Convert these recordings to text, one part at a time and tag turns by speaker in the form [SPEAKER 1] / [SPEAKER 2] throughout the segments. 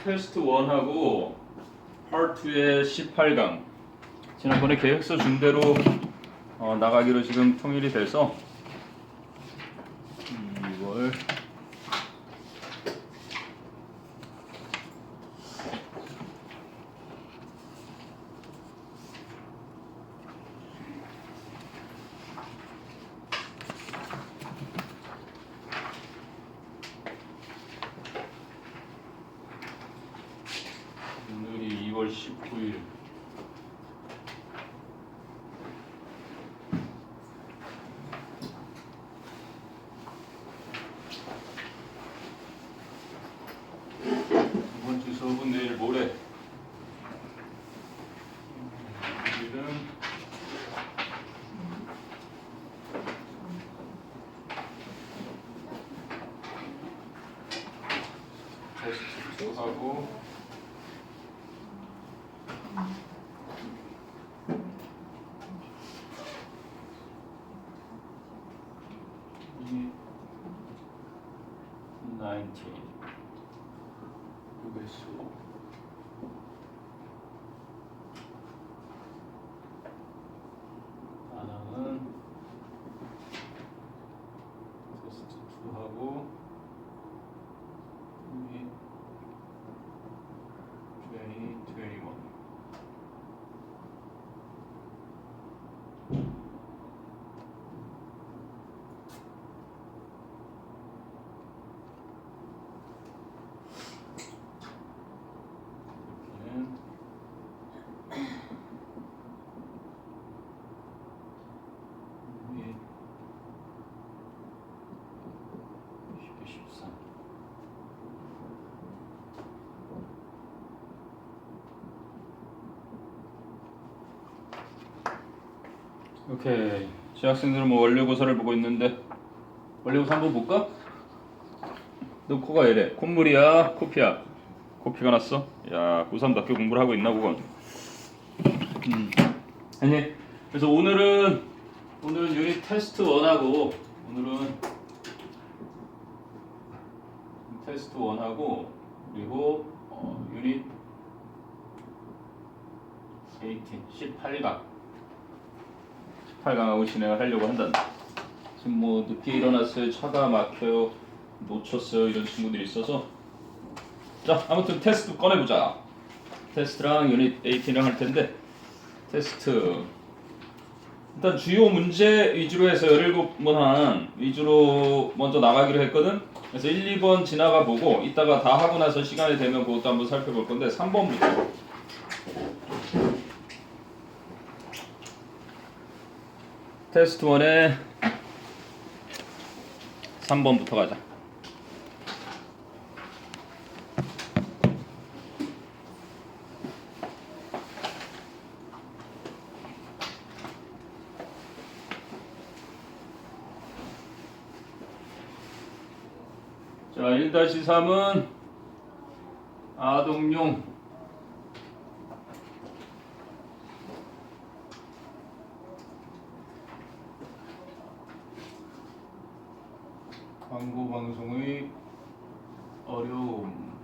[SPEAKER 1] 테스트 1하고 파트 2의 18강 지난번에 계획서 준 대로 나가기로 지금 통일이 돼서 이걸 오늘이 2월 19일 이번 주 수업은 내일 모레 내일은 테스트 2하고 이 19 요배수 하나는 테스트 2하고 이 20, 21 오케이. 재학생들은 뭐 원래고사를 보고 있는데 원래고사 한번 볼까? 너 코가 이래. 콧물이야? 코피야? 코피가 났어? 야, 고3답게 공부를 하고 있나 보건. 아니, 그래서 오늘은 유닛 테스트 1하고 오늘은 테스트 1하고 그리고 유닛 18강 18강하고 진행을 하려고 한다. 지금 뭐 늦게 일어났어요. 차가 막혀요. 놓쳤어요. 이런 친구들이 있어서 자, 아무튼 테스트 꺼내보자. 테스트랑 유닛 18이랑 할 텐데 테스트 일단 주요 문제 위주로 해서 17문 위주로 먼저 나가기로 했거든. 그래서 1, 2번 지나가 보고 이따가 다 하고 나서 시간이 되면 그것도 한번 살펴볼 건데 3번부터 테스트 1의 3번부터 가자. 자, 1-3은 아동용 광고 방송의 어려움.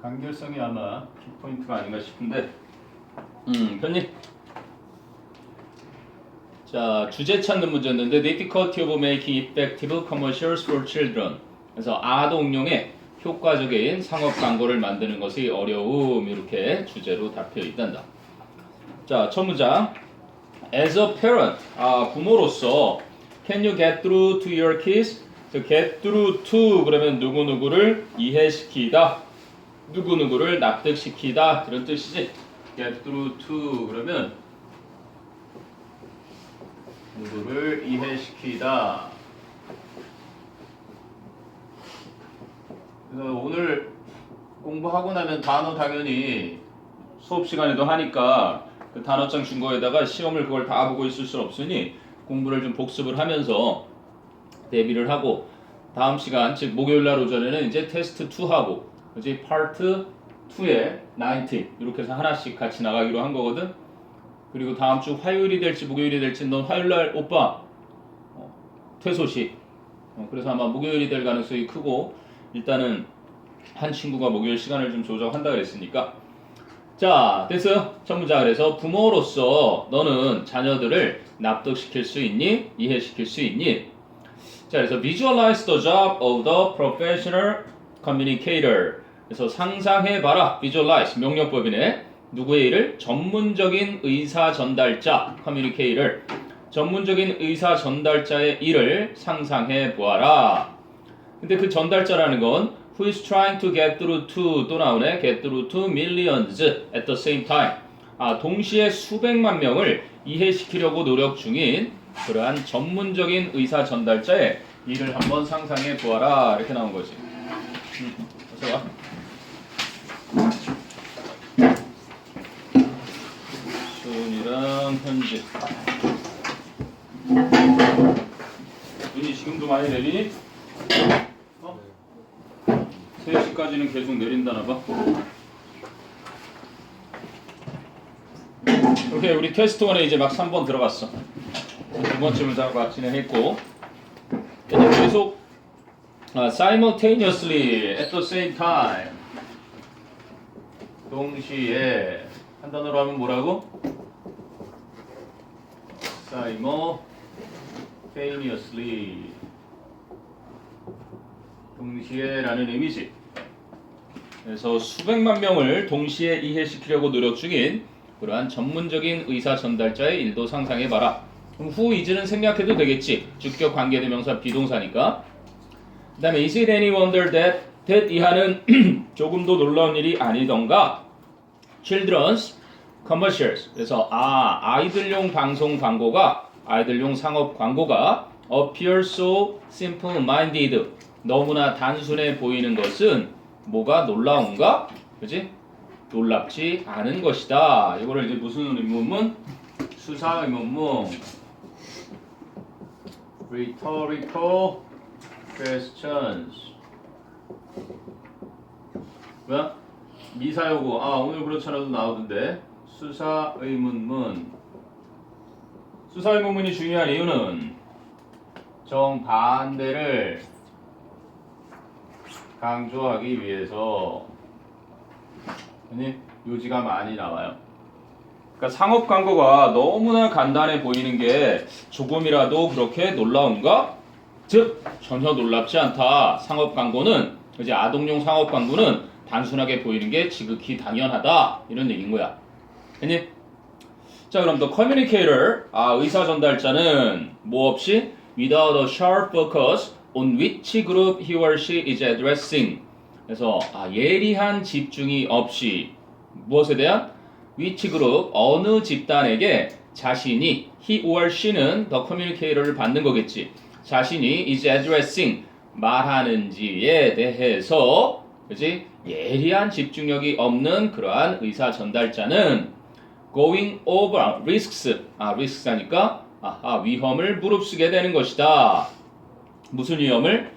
[SPEAKER 1] 간결성이 아마 키포인트가 아닌가 싶은데 편님. 자, 주제 찾는 문제였는데 difficulty of making effective commercials for children. 그래서 아동용의 효과적인 상업 광고를 만드는 것이 어려움 이렇게 주제로 답해 있단다. 자, 첫 문장. As a parent, 부모로서 can you get through to your kids? get through to 그러면 누구누구를 이해시키다, 누구누구를 납득시키다 이런 뜻이지. get through to 그러면 누구를 이해시키다. 그래서 오늘 공부하고 나면 단어 당연히 수업 시간에도 하니까 그 단어장 준 거에다가 시험을 그걸 다 보고 있을 수 없으니 공부를 좀 복습을 하면서 대비를 하고 다음 시간 즉 목요일 날 오전에는 이제 테스트 2하고 이제 파트 2에 19 이렇게 해서 하나씩 같이 나가기로 한 거거든. 그리고 다음 주 화요일이 될지 목요일이 될지 넌 화요일 날 오빠 퇴소식 그래서 아마 목요일이 될 가능성이 크고 일단은 한 친구가 목요일 시간을 좀 조정한다 그랬으니까 자 됐어요. 첫 문장 그래서 부모로서 너는 자녀들을 납득시킬 수 있니? 이해시킬 수 있니? 자 그래서 visualize the job of the professional communicator 그래서 상상해봐라 visualize 명령법이네 누구의 일을? 전문적인 의사 전달자 communicator 전문적인 의사 전달자의 일을 상상해 보아라. 근데 그 전달자라는 건 who is trying to get through to 또 나오네. get through to millions at the same time. 동시에 수백만 명을 이해시키려고 노력 중인 그러한 전문적인 의사 전달자의 일을 한번 상상해 보아라. 이렇게 나온 거지. 어서 와. 순이랑 현지. 눈이 지금도 많이 내리니? 3시까지는 계속 내린다나 봐. 오케이, 우리 테스트 1에 이제 막 3번 들어갔어. 두 번째 문장 진행했고 이제 계속 simultaneously at the same time 동시에 한 단어로 하면 뭐라고? simultaneously 동시에라는 의미지. 그래서 수백만 명을 동시에 이해시키려고 노력 중인 그러한 전문적인 의사 전달자의 일도 상상해봐라. 그럼 who is는 생략해도 되겠지. 주격 관계대명사 비동사니까. 그 다음에 is it any wonder that 이하는 조금도 놀라운 일이 아니던가. children's commercials. 그래서 아이들용 방송 광고가 아이들용 상업 광고가 appear so simple-minded. 너무나 단순해 보이는 것은 뭐가 놀라운가? 그지? 놀랍지 않은 것이다. 이거를 이제 무슨 의문문? 수사 의문문. Rhetorical questions. 뭐야? 미사여구. 오늘 그렇잖아도 나오던데. 수사 의문문. 수사 의문문이 중요한 이유는 정반대를 강조하기 위해서 요지가 많이 나와요. 그러니까 상업 광고가 너무나 간단해 보이는 게 조금이라도 그렇게 놀라운가? 즉 전혀 놀랍지 않다. 상업 광고는 이제 아동용 상업 광고는 단순하게 보이는 게 지극히 당연하다. 이런 얘기인 거야. 아니? 자 그럼 또 communicator 의사 전달자는 뭐 없이 without a sharp focus on which group he or she is addressing. 그래서 예리한 집중이 없이 무엇에 대한? which group 어느 집단에게 자신이 he or she는 the communicator를 받는 거겠지. 자신이 is addressing 말하는지에 대해서 그지 예리한 집중력이 없는 그러한 의사 전달자는 going over risks risks 하니까 위험을 무릅쓰게 되는 것이다. 무슨 위험을?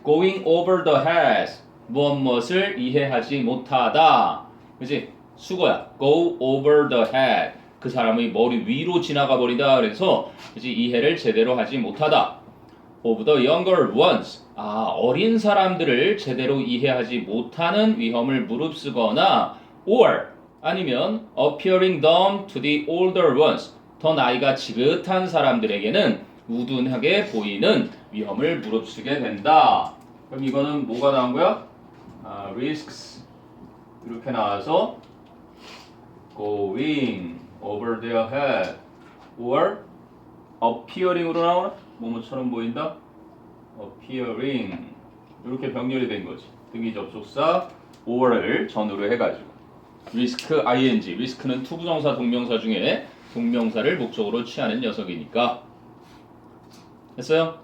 [SPEAKER 1] going over the head 무엇을 이해하지 못하다. 그지? 수거야. go over the head 그 사람의 머리 위로 지나가 버리다. 그래서 그지? 이해를 제대로 하지 못하다. of the younger ones 어린 사람들을 제대로 이해하지 못하는 위험을 무릅쓰거나 or 아니면 appearing dumb to the older ones 더 나이가 지긋한 사람들에게는 우둔하게 보이는 위험을 무릅쓰게 된다. 그럼 이거는 뭐가 나온 거야? risks 이렇게 나와서 going over their head or appearing으로 나오나? 뭐뭐처럼 보인다? appearing 이렇게 병렬이 된 거지. 등위 접속사 or를 전으로 해가지고 risk ing risk는 투부정사 동명사 중에 동명사를 목적으로 취하는 녀석이니까 됐어요?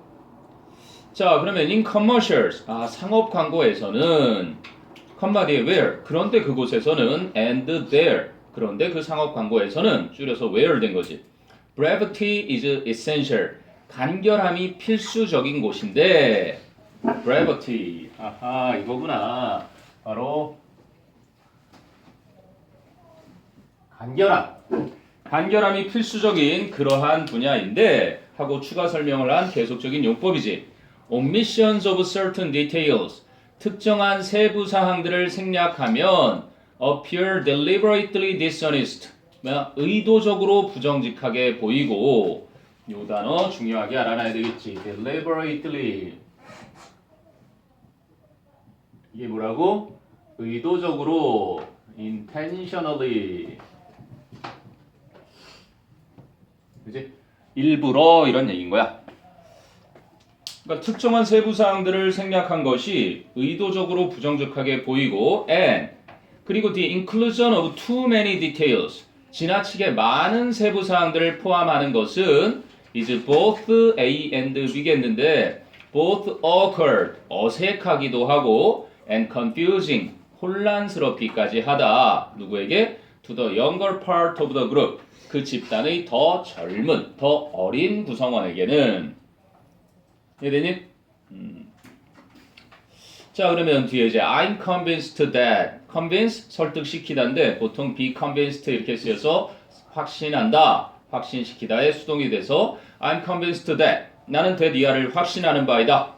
[SPEAKER 1] 자 그러면 in commercials 상업 광고에서는 컴마 뒤에 where 그런데 그곳에서는 and there 그런데 그 상업 광고에서는 줄여서 where 된 거지. brevity is essential 간결함이 필수적인 곳인데 brevity 이거구나. 바로 간결함이 필수적인 그러한 분야인데 하고 추가 설명을 한 계속적인 용법이지. omissions of certain details. 특정한 세부 사항들을 생략하면 appear deliberately dishonest. 의도적으로 부정직하게 보이고 이 단어 중요하게 알아놔야 되겠지. deliberately. 이게 뭐라고? 의도적으로 intentionally. 그지? 일부러 이런 얘기인 거야. 그러니까 특정한 세부 사항들을 생략한 것이 의도적으로 부정직하게 보이고 and 그리고 the inclusion of too many details 지나치게 많은 세부 사항들을 포함하는 것은 is both A and B겠는데 both awkward 어색하기도 하고 and confusing 혼란스럽기까지 하다. 누구에게? To the younger part of the group 그 집단의 더 젊은, 더 어린 구성원에게는 이해되니? 자 그러면 뒤에 이제 I'm convinced that convince 설득시키다인데 보통 be convinced 이렇게 쓰여서 확신한다, 확신시키다의 수동이 돼서 I'm convinced that 나는 that 확신하는 바이다.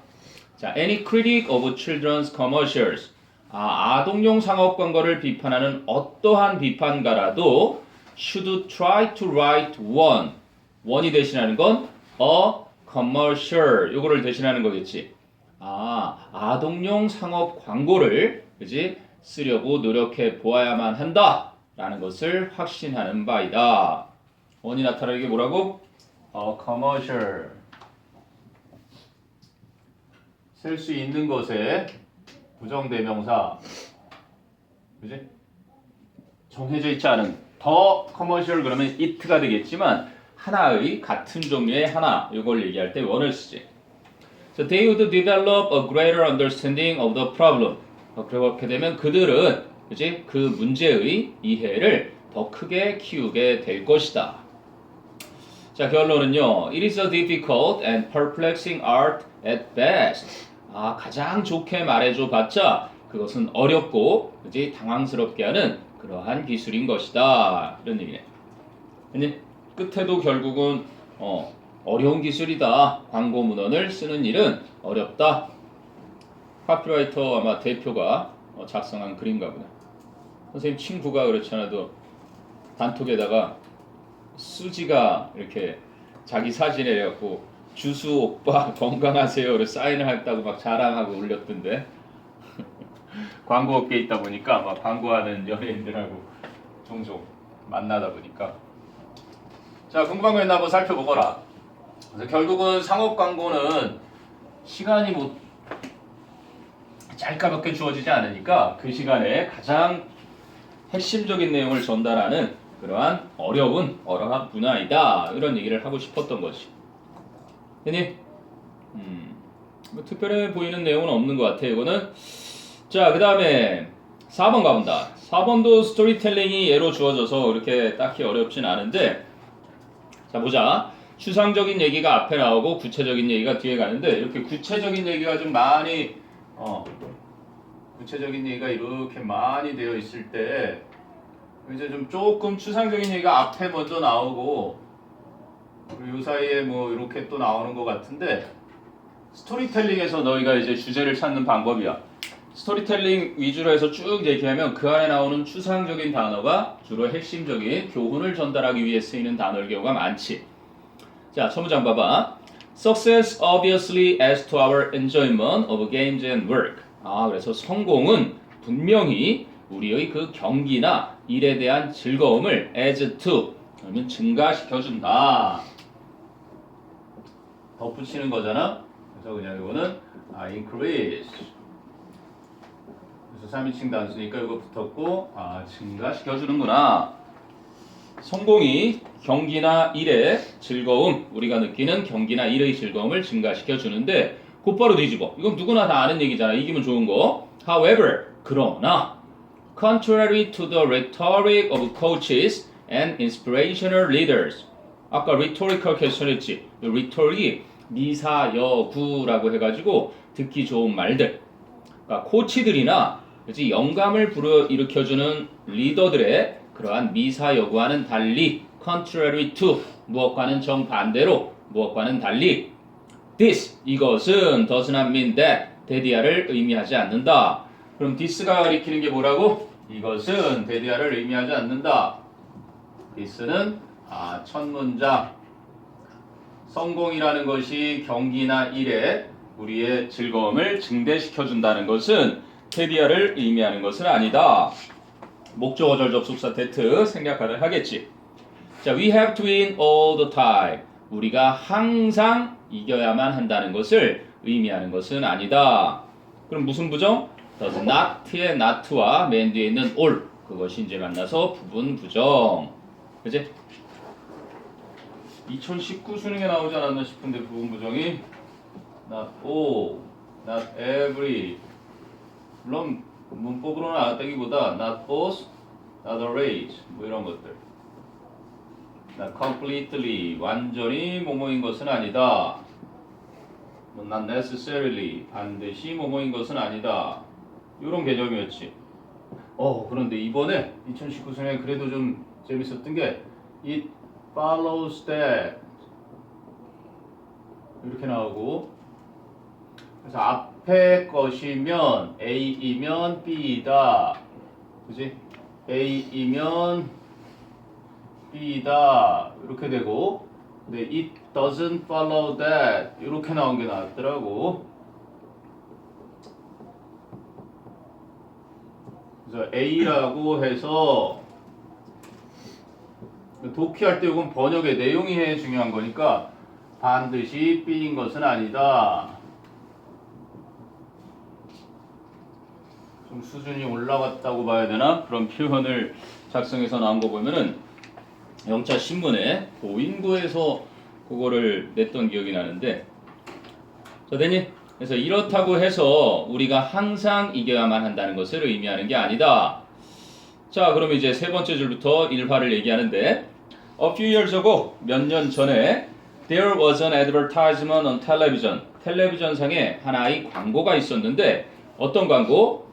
[SPEAKER 1] 자 any critic of children's commercials 아동용 상업 광고를 비판하는 어떠한 비판가라도 should try to write one이 대신하는 건 a commercial 요거를 대신하는 거겠지. 아동용 상업 광고를 그지 쓰려고 노력해 보아야만 한다라는 것을 확신하는 바이다. 원이 나타나는 게 뭐라고? commercial. 쓸 수 있는 것에 부정대명사. 그지? 정해져 있지 않은 더 commercial 그러면 it가 되겠지만 하나의 같은 종류의 하나 이걸 얘기할 때 원을 쓰지. So they would develop a greater understanding of the problem. 그렇게 되면 그들은 그지? 그 문제의 이해를 더 크게 키우게 될 것이다. 자 결론은요. It is a difficult and perplexing art at best. 가장 좋게 말해줘 봤자 그것은 어렵고 그지? 당황스럽게 하는 그러한 기술인 것이다. 이런 얘기네. 근데 끝에도 결국은 어려운 기술이다. 광고 문헌을 쓰는 일은 어렵다. 카피라이터 아마 대표가 작성한 글인가 보다. 선생님 친구가 그렇지 않아도 단톡에다가 수지가 이렇게 자기 사진에 해갖고 주수 오빠 건강하세요를 사인을 했다고 막 자랑하고 올렸던데 광고 업계에 있다 보니까 막 광고하는 연예인들하고 종종 만나다 보니까 자 궁금한 거 있나 한번 살펴보거라. 그래서 결국은 상업 광고는 시간이 뭐 짧게밖에 주어지지 않으니까 그 시간에 가장 핵심적인 내용을 전달하는 그러한 어려운 분야이다 이런 얘기를 하고 싶었던 거지. 됐니? 뭐 특별해 보이는 내용은 없는 것 같아 이거는. 자 그 다음에 4번 가본다. 4번도 스토리텔링이 예로 주어져서 그렇게 딱히 어렵진 않은데 자 보자. 추상적인 얘기가 앞에 나오고 구체적인 얘기가 뒤에 가는데 이렇게 구체적인 얘기가 좀 많이 구체적인 얘기가 이렇게 많이 되어 있을 때 이제 좀 조금 추상적인 얘기가 앞에 먼저 나오고 그리고 이 사이에 뭐 이렇게 또 나오는 것 같은데 스토리텔링에서 너희가 이제 주제를 찾는 방법이야. 스토리텔링 위주로 해서 쭉 얘기하면 그 안에 나오는 추상적인 단어가 주로 핵심적인 교훈을 전달하기 위해 쓰이는 단어일 경우가 많지. 자, 첫 문장 봐봐. Success obviously adds to our enjoyment of games and work. 그래서 성공은 분명히 우리의 그 경기나 일에 대한 즐거움을 adds to 그러면 증가시켜준다. 덧붙이는 거잖아. 그래서 그냥 이거는 increase. 그래서 3인칭 단수니까 이거 붙었고 증가시켜주는구나. 성공이 경기나 일의 즐거움, 우리가 느끼는 경기나 일의 즐거움을 증가시켜주는데 곧바로 뒤집어. 이건 누구나 다 아는 얘기잖아. 이기면 좋은 거. However, 그러나 contrary to the rhetoric of coaches and inspirational leaders. 아까 rhetorical 퀘스천했지. rhetoric이 미사여구라고 해가지고 듣기 좋은 말들. 그러니까 코치들이나 그치, 영감을 불러일으켜주는 리더들의 그러한 미사여구와는 달리 contrary to 무엇과는 정반대로 무엇과는 달리 This 이것은 does not mean that 데디아를 의미하지 않는다. 그럼 this가 가리키는 게 뭐라고? 이것은 데디아를 의미하지 않는다. this는 첫 문장 성공이라는 것이 경기나 일에 우리의 즐거움을 증대시켜 준다는 것은 테디아를 의미하는 것은 아니다. 목적어절 접속사 that 생략하려 하겠지. 자, we have to win all the time. 우리가 항상 이겨야만 한다는 것을 의미하는 것은 아니다. 그럼 무슨 부정? does not의 not와 맨 뒤에 있는 all 그것이 이제 만나서 부분 부정. 그치? 2019 수능에 나오지 않았나 싶은데 부분 부정이 not all, not every 물론 문법으로 나왔다기보다 not both, not always 뭐 이런 것들 not completely 완전히 뭐뭐인 것은 아니다 not necessarily 반드시 뭐뭐인 것은 아니다 이런 개념이었지. 그런데 이번에 2019 수능에 그래도 좀 재밌었던 게 it follows that 이렇게 나오고 그래서 앞에 것이면 A이면 B이다. 그지? A이면 B이다. 이렇게 되고 근데 it doesn't follow that 이렇게 나온 게 나왔더라고. 그래서 A라고 해서 독해할 때 이건 번역의 내용이 중요한 거니까 반드시 B인 것은 아니다. 좀 수준이 올라갔다고 봐야 되나? 그런 표현을 작성해서 나온 거 보면은 영차 신문에 보인구에서 그거를 냈던 기억이 나는데 자, 됐니? 그래서 이렇다고 해서 우리가 항상 이겨야만 한다는 것을 의미하는 게 아니다. 자, 그럼 이제 세 번째 줄부터 일화를 얘기하는데 A few years ago, 몇 년 전에 There was an advertisement on television. 텔레비전상에 하나의 광고가 있었는데 어떤 광고?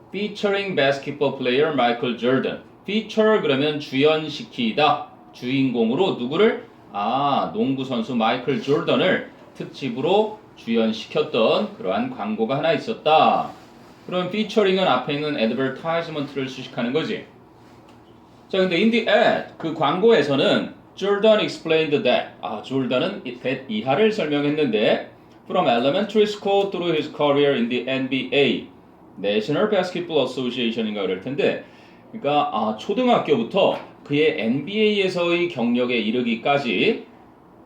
[SPEAKER 1] Featuring basketball player Michael Jordan. Feature 그러면 주연시키다. 주인공으로 누구를? 농구 선수 마이클 조던을 특집으로 주연시켰던 그러한 광고가 하나 있었다. 그럼 featuring은 앞에 있는 advertisement를 수식하는 거지. 자, 근데 in the ad 그 광고에서는 Jordan explained that 조던은 that 이하를 설명했는데 from elementary school through his career in the NBA National Basketball Association인가 그럴 텐데 그러니까 초등학교부터 그의 NBA에서의 경력에 이르기까지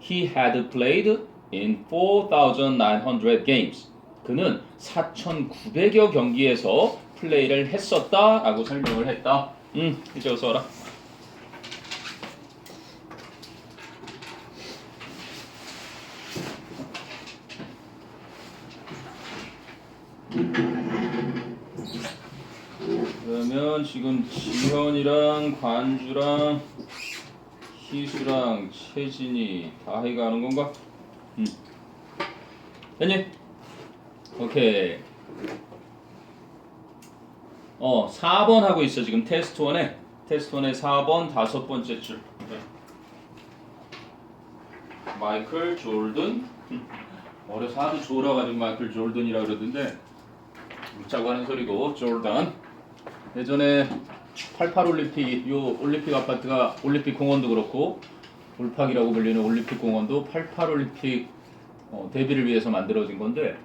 [SPEAKER 1] he had played in 4,900 games. 그는 4,900여 경기에서 플레이를 했었다라고 설명을 했다. 이제 어서 와라. 그러면 지금 지현이랑 관주랑 희수랑 채진이 다희가 하는 건가? 됐니? 오케이. 4번 하고 있어 지금 테스트 1에 4번 5번째 줄. 마이클 조던. 어려서 하도 졸아가지고 마이클 조던이라 그러던데 웃자고 하는 소리고 조던. 예전에 88 올림픽 요 올림픽 아파트가 올림픽 공원도 그렇고 올팍이라고 불리는 올림픽 공원도 88 올림픽 대비를 위해서 만들어진 건데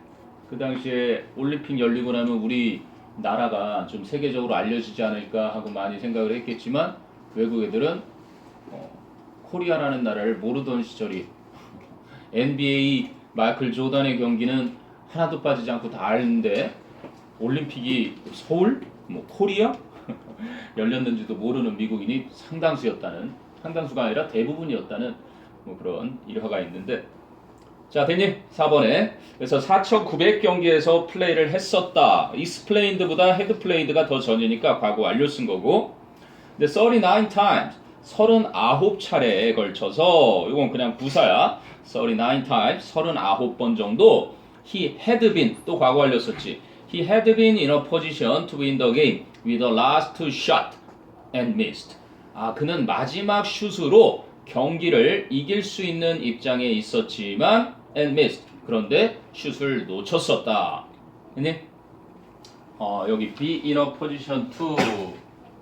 [SPEAKER 1] 그 당시에 올림픽 열리고 나면 우리 나라가 좀 세계적으로 알려지지 않을까 하고 많이 생각을 했겠지만 외국 애들은 코리아라는 나라를 모르던 시절이 NBA 마이클 조던의 경기는 하나도 빠지지 않고 다 아는데 올림픽이 서울? 코리아? 열렸는지도 모르는 미국인이 상당수가 아니라 대부분이었다는 그런 일화가 있는데 자, 됐니? 4번에 그래서 4,900경기에서 플레이를 했었다. explained보다 had played가 더 전이니까 과거 완료 쓴 거고 근데 39 times 39차례에 걸쳐서 이건 그냥 부사야. 39 times 39번 정도 he had been 또 과거 완료 썼지. He had been in a position to win the game with the last shot and missed. 그는 마지막 슛으로 경기를 이길 수 있는 입장에 있었지만 and missed. 그런데 슛을 놓쳤었다. 했니? 여기 be in a position to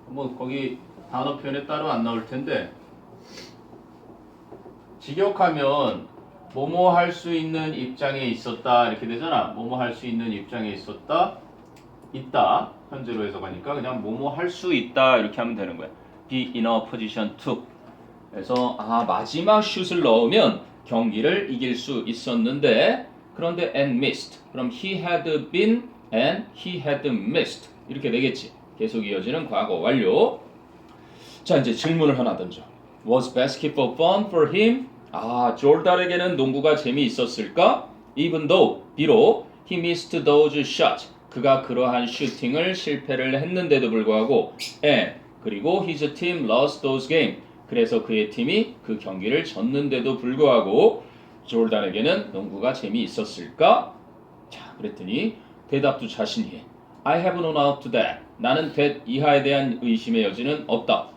[SPEAKER 1] 뭐 거기 단어 표현에 따로 안 나올 텐데 직역하면 뭐뭐 할 수 있는 입장에 있었다 이렇게 되잖아. 뭐뭐 할 수 있는 입장에 있었다. 있다. 현재로 해석하니까 그냥 뭐뭐 할 수 있다 이렇게 하면 되는 거야. be in a position to. 그래서 마지막 슛을 넣으면 경기를 이길 수 있었는데 그런데 and missed. 그럼 he had been and he had missed. 이렇게 되겠지. 계속 이어지는 과거 완료. 자, 이제 질문을 하나 던져. Was basketball fun for him? 조르단에게는 농구가 재미있었을까? Even though, 비록 he missed those shots. 그가 그러한 슈팅을 실패를 했는데도 불구하고 and 그리고 his team lost those games. 그래서 그의 팀이 그 경기를 졌는데도 불구하고 조르단에게는 농구가 재미있었을까? 자, 그랬더니 대답도 자신이 해. I have no doubt to that. 나는 that 이하에 대한 의심의 여지는 없다.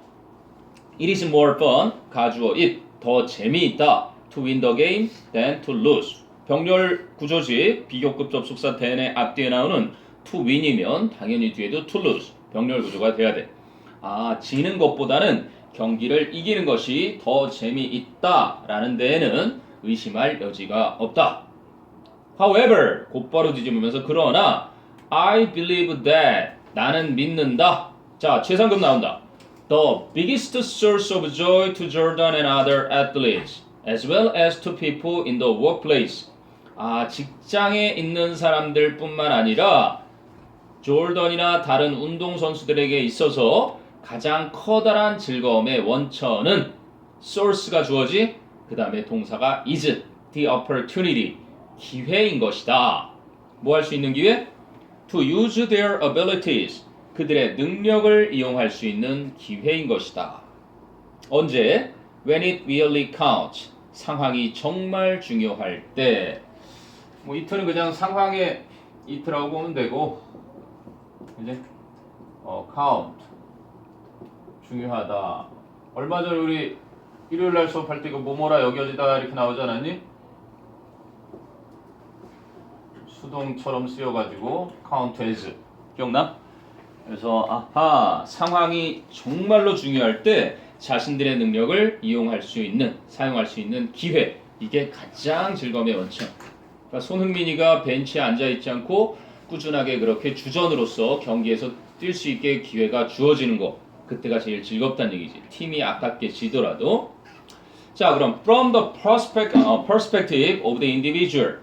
[SPEAKER 1] It is more fun, 가주어 it, 더 재미있다. To win the game than to lose. 병렬 구조지, 비교급 접속사 than의 앞뒤에 나오는 to win이면 당연히 뒤에도 to lose. 병렬 구조가 돼야 돼. 지는 것보다는 경기를 이기는 것이 더 재미있다라는 데에는 의심할 여지가 없다. However, 곧바로 뒤집으면서 그러나 I believe that 나는 믿는다. 자, 최상급 나온다. The biggest source of joy to Jordan and other athletes, as well as to people in the workplace. 직장에 있는 사람들뿐만 아니라 조던이나 다른 운동선수들에게 있어서 가장 커다란 즐거움의 원천은 source가 주어지, 그 다음에 동사가 is, the opportunity, 기회인 것이다. 뭐 할 수 있는 기회? To use their abilities, 그들의 능력을 이용할 수 있는 기회인 것이다. 언제? When it really counts, 상황이 정말 중요할 때. 뭐 이틀은 그냥 상황의 이틀하고 보면 되고, 이제 count 중요하다. 얼마 전에 우리 일요일날 수업할 때 그 뭐뭐라 여겨지다 이렇게 나오지 않았니? 수동처럼 쓰여가지고 count as 기억나? 그래서 상황이 정말로 중요할 때 자신들의 능력을 이용할 수 있는, 사용할 수 있는 기회, 이게 가장 즐거움의 원천. 그러니까 손흥민이가 벤치에 앉아있지 않고 꾸준하게 그렇게 주전으로서 경기에서 뛸 수 있게 기회가 주어지는 거, 그때가 제일 즐겁다는 얘기지. 팀이 아깝게 지더라도. 자, 그럼 from the perspective of the individual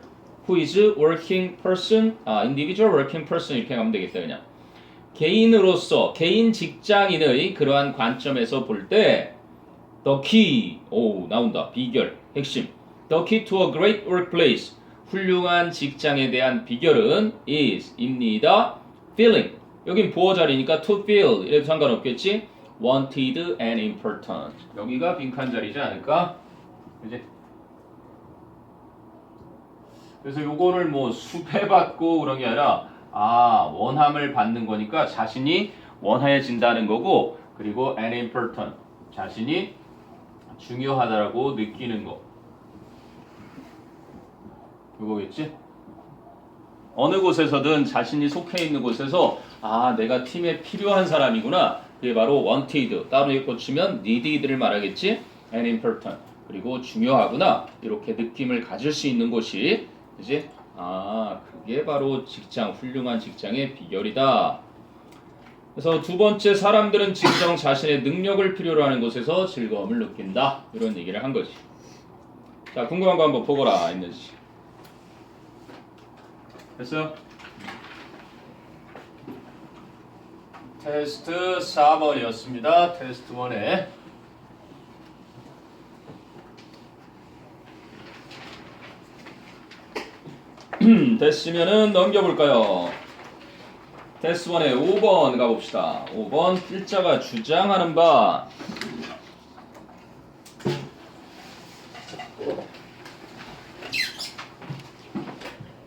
[SPEAKER 1] who is working person, individual working person 이렇게 가면 되겠다 그냥. 개인으로서, 개인 직장인의 그러한 관점에서 볼 때 the key, 나온다. 비결, 핵심. The key to a great workplace, 훌륭한 직장에 대한 비결은 입니다. feeling. 여긴 보어 자리니까 to feel 이래도 상관없겠지. wanted and important. 여기가 빈칸 자리지 않을까? 이제 그래서 요거를 뭐 수배받고 그런 게 아니라 원함을 받는 거니까 자신이 원해진다는 거고, 그리고 and important, 자신이 중요하다라고 느끼는 거. 이거겠지? 어느 곳에서든 자신이 속해 있는 곳에서 내가 팀에 필요한 사람이구나. 그게 바로 wanted, 따로 고치면 needed를 말하겠지? and important, 그리고 중요하구나. 이렇게 느낌을 가질 수 있는 곳이, 그지? 그게 바로 직장, 훌륭한 직장의 비결이다. 그래서 두 번째, 사람들은 진정 자신의 능력을 필요로 하는 곳에서 즐거움을 느낀다. 이런 얘기를 한 거지. 자, 궁금한 거 한번 보거라. 있는지. 됐어요? 테스트 4번이었습니다. 테스트 1에 됐으면은 넘겨볼까요? 테스트 1에 5번 가봅시다. 5번 필자가 주장하는 바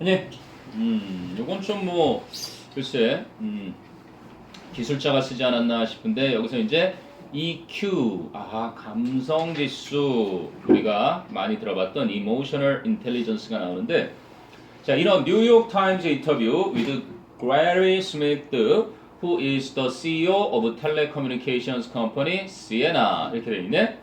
[SPEAKER 1] 아니, 요건 좀 뭐 글쎄 기술자가 쓰지 않았나 싶은데, 여기서 이제 EQ, 감성지수, 우리가 많이 들어봤던 Emotional Intelligence가 나오는데, 자, in a New York Times interview with Gary Smith, who is the CEO of telecommunications company Ciena 이렇게 돼 있네.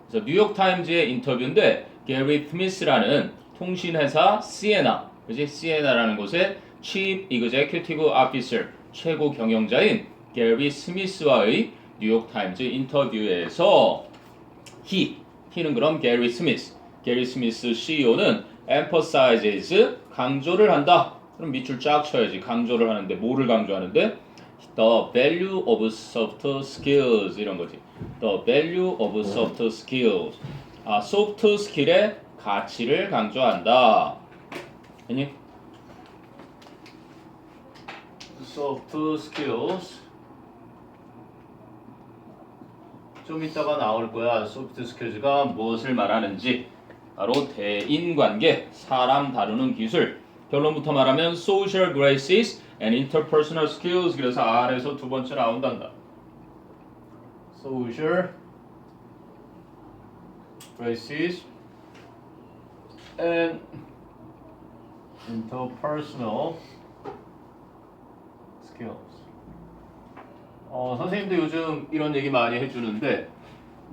[SPEAKER 1] 그래서 뉴욕 타임즈의 인터뷰인데 게리 스미스라는 통신회사 시에나, 그지? 시에나라는 곳의 Chief Executive Officer 최고 경영자인 게리 스미스와의 뉴욕 타임즈 인터뷰에서 he는 그럼 게리 스미스 CEO는 emphasizes 강조를 한다. 그럼 밑줄 쫙 쳐야지. 강조를 하는데 뭐를 강조하는데? The value of soft skills 이런 거지. The value of soft skills. soft skill의 가치를 강조한다. 아니? soft skills. 좀 이따가 나올 거야. soft skills가 무엇을 말하는지. 바로 대인관계, 사람 다루는 기술. 결론부터 말하면 social graces and interpersonal skills. 그래서 R에서 두 번째 나온단다. social graces and interpersonal skills. 선생님도 요즘 이런 얘기 많이 해주는데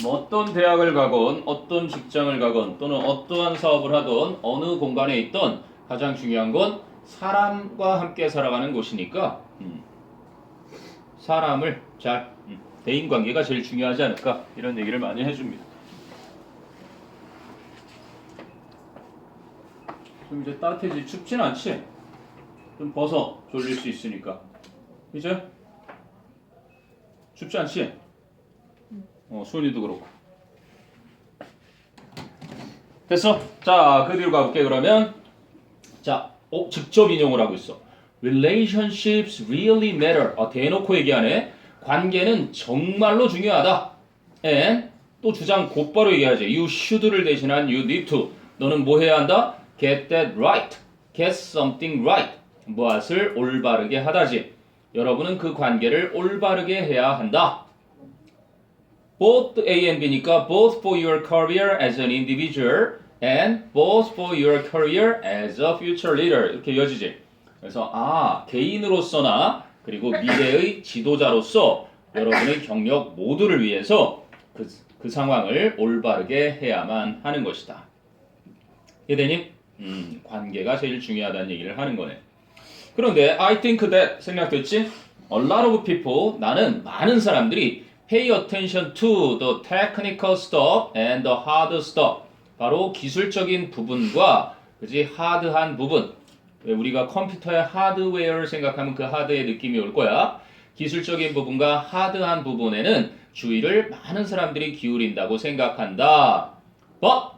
[SPEAKER 1] 뭐 어떤 대학을 가건 어떤 직장을 가건 또는 어떠한 사업을 하던 어느 공간에 있던 가장 중요한 건 사람과 함께 살아가는 곳이니까 사람을 잘 대인관계가 제일 중요하지 않을까 이런 얘기를 많이 해줍니다. 좀 이제 따뜻해지 춥진 않지? 좀 벗어 졸릴 수 있으니까 이제 춥지 않지? 수은이도 그렇고 됐어? 자, 그 뒤로 가볼게. 그러면 자, 직접 인용을 하고 있어. Relationships really matter. 대놓고 얘기하네. 관계는 정말로 중요하다. And 또 주장 곧바로 얘기하지. You should를 대신한 you need to. 너는 뭐 해야 한다? Get that right. Get something right. 무엇을 올바르게 하다지. 여러분은 그 관계를 올바르게 해야 한다. Both A and B니까 both for your career as an individual and both for your career as a future leader 이렇게 이어지지. 그래서 개인으로서나 그리고 미래의 지도자로서 여러분의 경력 모두를 위해서 그 상황을 올바르게 해야만 하는 것이다. 이해되니? 관계가 제일 중요하다는 얘기를 하는 거네. 그런데 I think that 생략됐지? A lot of people 나는 많은 사람들이 pay attention to the technical stuff and the hard stuff. 바로 기술적인 부분과 그지 하드한 부분. 우리가 컴퓨터의 하드웨어를 생각하면 그 하드의 느낌이 올 거야. 기술적인 부분과 하드한 부분에는 주의를 많은 사람들이 기울인다고 생각한다. But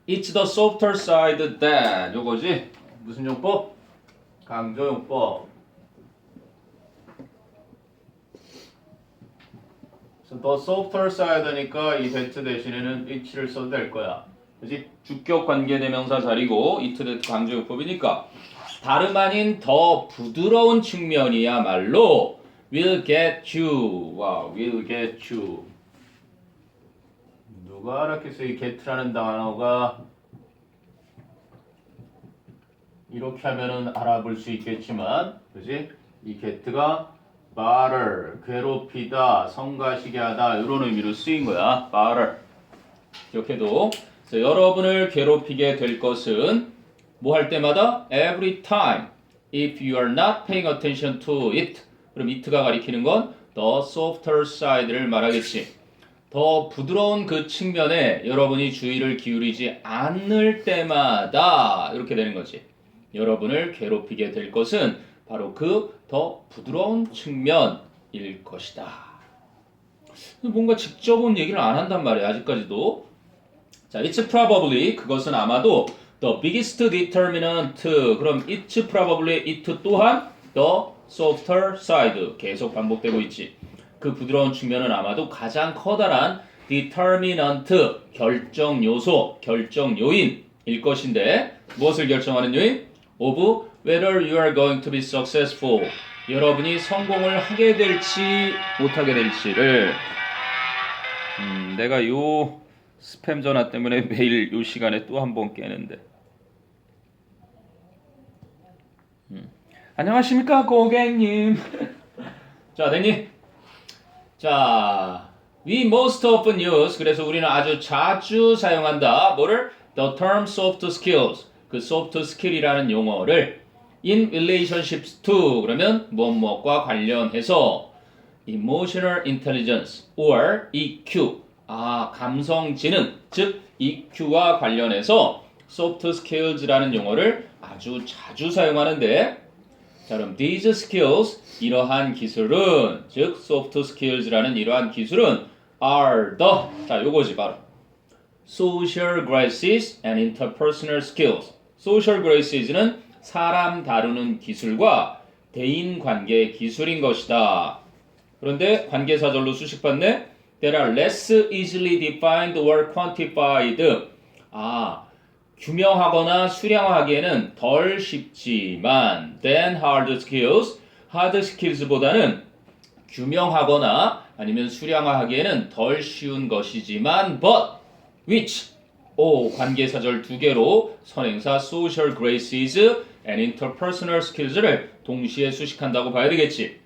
[SPEAKER 1] it's the softer side that 요거지. 무슨 용법? 강조용법. 더 softer side니까 이 that 대신에는 it를 써도 될 거야. 그렇지? 주격 관계대명사 자리고 it that 강조용법이니까 다름 아닌 더 부드러운 측면이야말로 will get you. 와, will get you. 누가 알았겠어? 이 get라는 단어가 이렇게 하면은 알아볼 수 있겠지만, 그렇지? 이 get가 bother, 괴롭히다, 성가시게 하다 이런 의미로 쓰인 거야. bother. 기억해도 여러분을 괴롭히게 될 것은 뭐 할 때마다 every time if you are not paying attention to it. 그럼 it가 가리키는 건 the softer side를 말하겠지. 더 부드러운 그 측면에 여러분이 주의를 기울이지 않을 때마다 이렇게 되는 거지. 여러분을 괴롭히게 될 것은 바로 그 더 부드러운 측면일 것이다. 뭔가 직접 온 얘기를 안 한단 말이야. 아직까지도. 자, it's probably 그것은 아마도 the biggest determinant. 그럼 it's probably it 또한 the softer side 계속 반복되고 있지. 그 부드러운 측면은 아마도 가장 커다란 determinant 결정 요소, 결정 요인일 것인데 무엇을 결정하는 요인? of whether you are going to be successful. 여러분이 성공을 하게 될지 못하게 될지를 내가 요 스팸 전화 때문에 매일 요 시간에 또 한 번 깨는데 안녕하십니까 고객님. 자, 됐니? 자, we most often use. 그래서 우리는 아주 자주 사용한다. 뭐를? The term soft skills. 그 soft skill이라는 용어를 in relationships to. 그러면 무엇과 관련해서 emotional intelligence or EQ. 감성 지능. 즉 EQ와 관련해서 soft skills라는 용어를 아주 자주 사용하는데, 자, 그럼 these skills, 이러한 기술은, 즉 soft skills라는 이러한 기술은 are the, 자, 요거지 바로 social graces and interpersonal skills. social graces는 사람 다루는 기술과 대인 관계 기술인 것이다. 그런데 관계사절로 수식받네. That are less easily defined or quantified. 규명하거나 수량화하기에는 덜 쉽지만 than hard skills, hard skills보다는 규명하거나 아니면 수량화하기에는 덜 쉬운 것이지만 but which 관계사절 두 개로 선행사 social graces and interpersonal skills를 동시에 수식한다고 봐야 되겠지.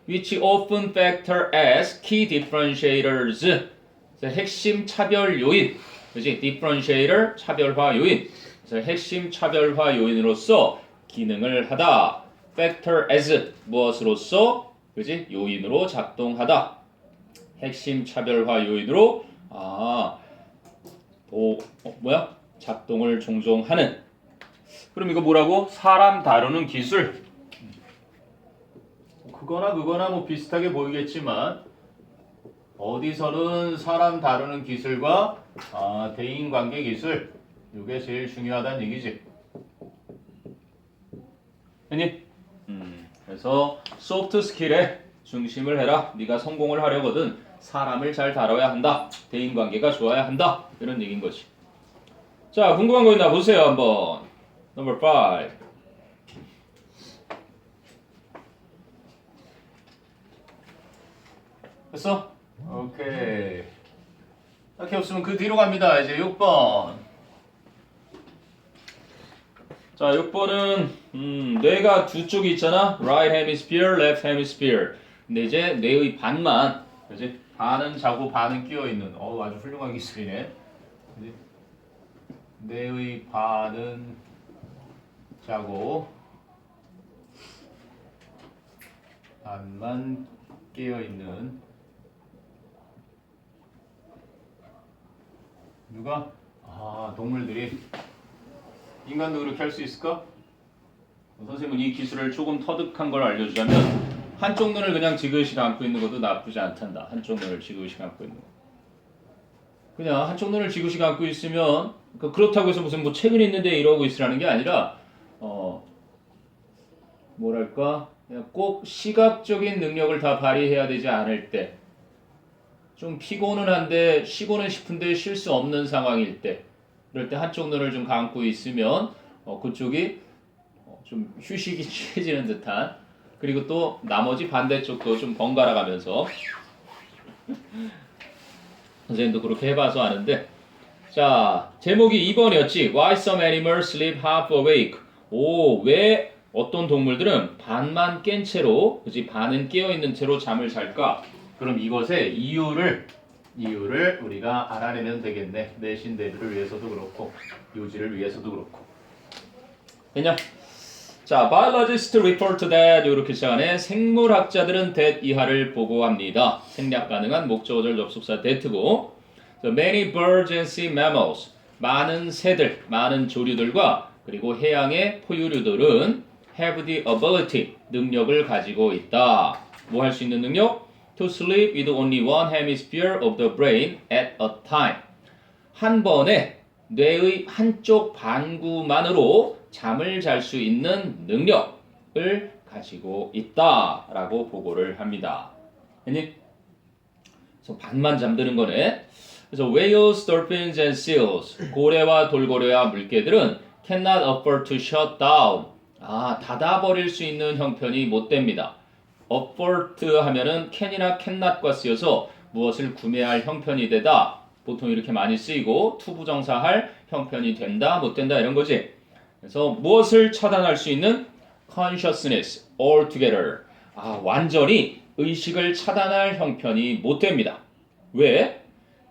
[SPEAKER 1] which often factor as key differentiators. 핵심 차별 요인. 그렇지? differentiator, 차별화 요인. 그래서 핵심 차별화 요인으로서 기능을 하다. factor as, 무엇으로서? 그렇지? 요인으로 작동하다. 핵심 차별화 요인으로 작동을 종종 하는. 그럼 이거 뭐라고? 사람 다루는 기술. 그거나 뭐 비슷하게 보이겠지만 어디서는 사람 다루는 기술과 대인관계 기술, 이게 제일 중요하다는 얘기지. 아니? 그래서 소프트 스킬에 중심을 해라. 네가 성공을 하려거든 사람을 잘 다뤄야 한다. 대인관계가 좋아야 한다. 이런 얘기인 거지. 자, 궁금한 거 있나 보세요 한번. Number 5. 됐어? 오케이. 딱히 없으면 그 뒤로 갑니다. 이제 6번. 자, 6번은 뇌가 두 쪽이 있잖아. Right hemisphere, left hemisphere. 근데 이제 뇌의 반만, 그렇지? 반은 자고 반은 끼어 있는. 아주 훌륭한 기술이네. 그치? 뇌의 반은 자고 반만 끼어 있는. 누가? 동물들이. 인간도 그렇게 할 수 있을까? 선생님은 이 기술을 조금 터득한 걸 알려주자면 한쪽 눈을 그냥 지그시 감고 있는 것도 나쁘지 않단다. 한쪽 눈을 지그시 감고 있는 거. 그냥 한쪽 눈을 지그시 감고 있으면 그렇다고 해서 무슨 뭐 책을 읽는데 이러고 있으라는 게 아니라 뭐랄까 그냥 꼭 시각적인 능력을 다 발휘해야 되지 않을 때, 좀 피곤은 한데 쉬고는 싶은데 쉴 수 없는 상황일 때, 그럴 때 한쪽 눈을 좀 감고 있으면 그쪽이 좀 휴식이 취해지는 듯한, 그리고 또 나머지 반대쪽도 좀 번갈아 가면서 선생님도 그렇게 해봐서 아는데. 자, 제목이 2번이었지. Why some animals sleep half awake. 왜 어떤 동물들은 반만 깬 채로, 그치? 반은 깨어있는 채로 잠을 잘까? 그럼 이것의 이유를 우리가 알아내면 되겠네. 내신대들을 위해서도 그렇고 요지를 위해서도 그렇고. 됐냐? 자, biologists report that 이렇게 시작하네. 생물학자들은 that 이하를 보고합니다. 생략 가능한 목적어절 접속사 that고. So many birds and sea mammals. 많은 새들, 많은 조류들과 그리고 해양의 포유류들은 have the ability, 능력을 가지고 있다. 뭐 할 수 있는 능력? To sleep with only one hemisphere of the brain at a time. 한 번에 뇌의 한쪽 반구만으로 잠을 잘 수 있는 능력을 가지고 있다라고 보고를 합니다. 아니? 그래서 반만 잠드는 거네. 그래서 whales, dolphins, and seals. 고래와 돌고래와 물개들은 cannot afford to shut down. 닫아버릴 수 있는 형편이 못 됩니다. afford 하면은 can이나 cannot과 쓰여서 무엇을 구매할 형편이 되다. 보통 이렇게 많이 쓰이고 투부정사할 형편이 된다, 못 된다 이런 거지. 그래서 무엇을 차단할 수 있는 consciousness altogether. 완전히 의식을 차단할 형편이 못 됩니다. 왜?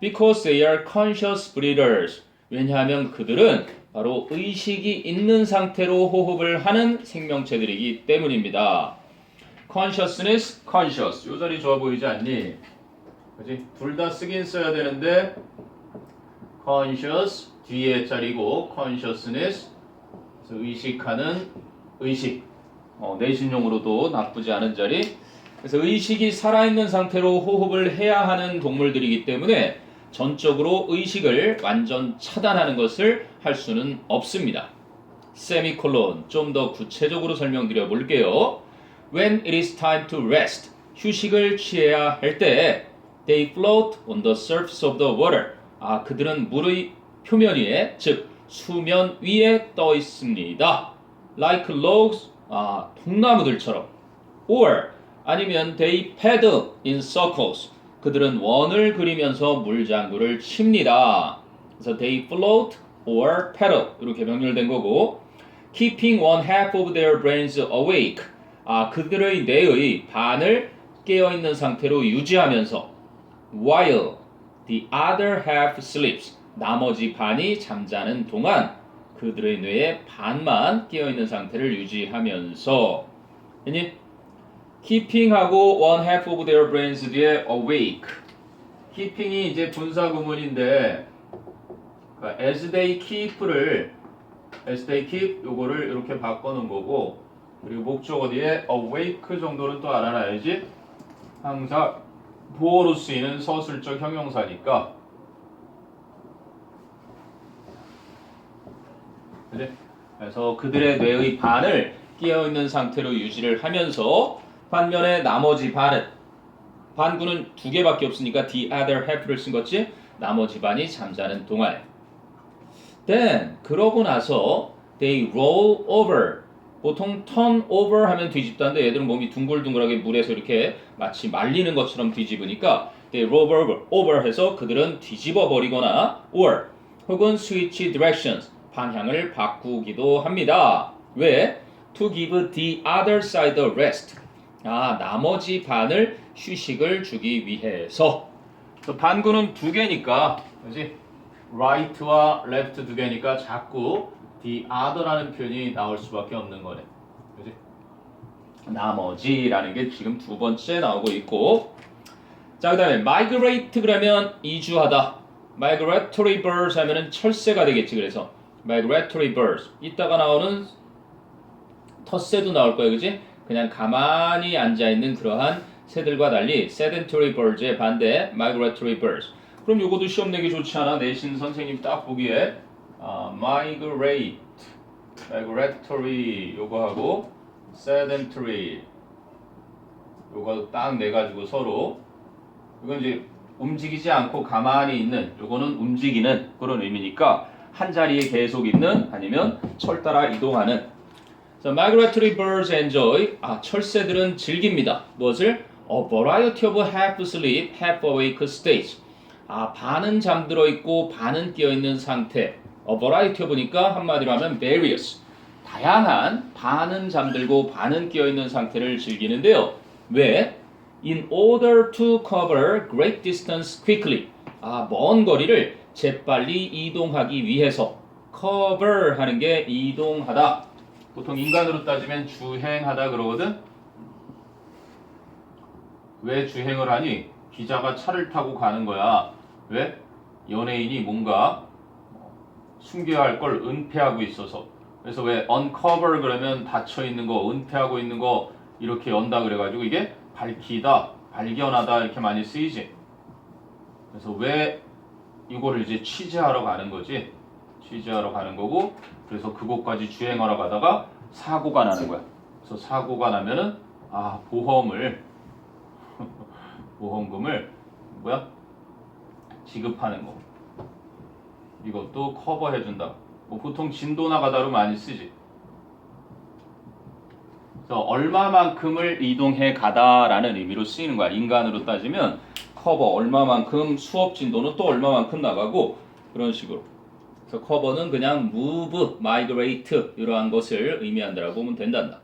[SPEAKER 1] Because they are conscious breathers. 왜냐하면 그들은 바로 의식이 있는 상태로 호흡을 하는 생명체들이기 때문입니다. consciousness, conscious. 요 자리 좋아 보이지 않니? 그지? 둘 다 쓰긴 써야 되는데 conscious 뒤에 자리고 consciousness 그래서 의식하는 의식 내신용으로도 나쁘지 않은 자리 그래서 의식이 살아있는 상태로 호흡을 해야 하는 동물들이기 때문에 전적으로 의식을 완전 차단하는 것을 할 수는 없습니다. 세미콜론 좀 더 구체적으로 설명드려 볼게요. When it is time to rest 휴식을 취해야 할 때 they float on the surface of the water 그들은 물의 표면 위에 즉 수면 위에 떠 있습니다. Like logs 통나무들처럼 or 아니면 they paddle in circles 그들은 원을 그리면서 물장구를 칩니다. 그래서 they float or paddle 이렇게 병렬된 거고 keeping one half of their brains awake 그들의 뇌의 반을 깨어있는 상태로 유지하면서 while the other half sleeps 나머지 반이 잠자는 동안 그들의 뇌의 반만 깨어있는 상태를 유지하면서 아니 keeping하고 one half of their brains 뒤에 awake keeping이 이제 분사 구문인데 as they keep 요거를 이렇게 바꿔놓은 거고 그리고 목적어 뒤에 awake 정도는 또 알아놔야지 항상 보어로 쓰이는 서술적 형용사니까 그래? 그래서 그들의 뇌의 반을 깨어있는 상태로 유지를 하면서 반면에 나머지 반구는 두 개밖에 없으니까 the other half를 쓴 거지 나머지 반이 잠자는 동안에 then 그러고 나서 they roll over 보통 turn over 하면 뒤집다는데 얘들은 몸이 둥글둥글하게 물에서 이렇게 마치 말리는 것처럼 뒤집으니까 they roll over 해서 그들은 뒤집어 버리거나 or 혹은 switch directions 방향을 바꾸기도 합니다. 왜? To give the other side a rest 나머지 반을 휴식을 주기 위해서 반구는 두 개니까 그렇지? right와 left 두 개니까 자꾸 the other라는 표현이 나올 수밖에 없는 거네. 그렇지? 나머지라는 게 지금 두 번째 나오고 있고 자 그 다음에 migrate 그러면 이주하다 migratory birds 하면은 철새가 되겠지. 그래서 migratory birds 이따가 나오는 텃새도 나올 거예요. 그지? 그냥 가만히 앉아있는 그러한 새들과 달리 sedentary birds의 반대 migratory birds 그럼 요거도 시험 내기 좋지 않아? 내신 선생님 딱 보기에 migratory 요거 하고 sedentary 요거 딱 내가지고 서로 이건 이제 움직이지 않고 가만히 있는 요거는 움직이는 그런 의미니까 한 자리에 계속 있는 아니면 철 따라 이동하는 So, migratory birds enjoy 철새들은 즐깁니다. 무엇을? A variety of half asleep, half awake states. 반은 잠들어 있고 반은 깨어 있는 상태. A variety of니까 한마디로 하면 various. 다양한 반은 잠들고 반은 깨어 있는 상태를 즐기는데요. 왜? In order to cover great distance quickly. 먼 거리를 재빨리 이동하기 위해서. cover 하는 게 이동하다. 보통 인간으로 따지면 주행하다 그러거든. 왜 주행을 하니? 기자가 차를 타고 가는 거야. 왜? 연예인이 뭔가 숨겨야 할 걸 은폐하고 있어서. 그래서 왜 uncover 그러면 닫혀 있는 거, 은폐하고 있는 거 이렇게 연다 그래가지고 이게 밝히다, 발견하다 이렇게 많이 쓰이지. 그래서 왜 이거를 이제 취재하러 가는 거지. 취재하러 가는 거고 그래서 그곳까지 주행하러 가다가 사고가 나는 거야. 그래서 사고가 나면은 보험금을 지급하는 거. 이것도 커버해 준다. 보통 진도 나가다로 많이 쓰지. 그래서 얼마만큼을 이동해 가다라는 의미로 쓰이는 거야. 인간으로 따지면 커버 얼마만큼 수업 진도는 또 얼마만큼 나가고 그런 식으로. 그래서 커버는 그냥 move, migrate 이러한 것을 의미한다라고 보면 된단다.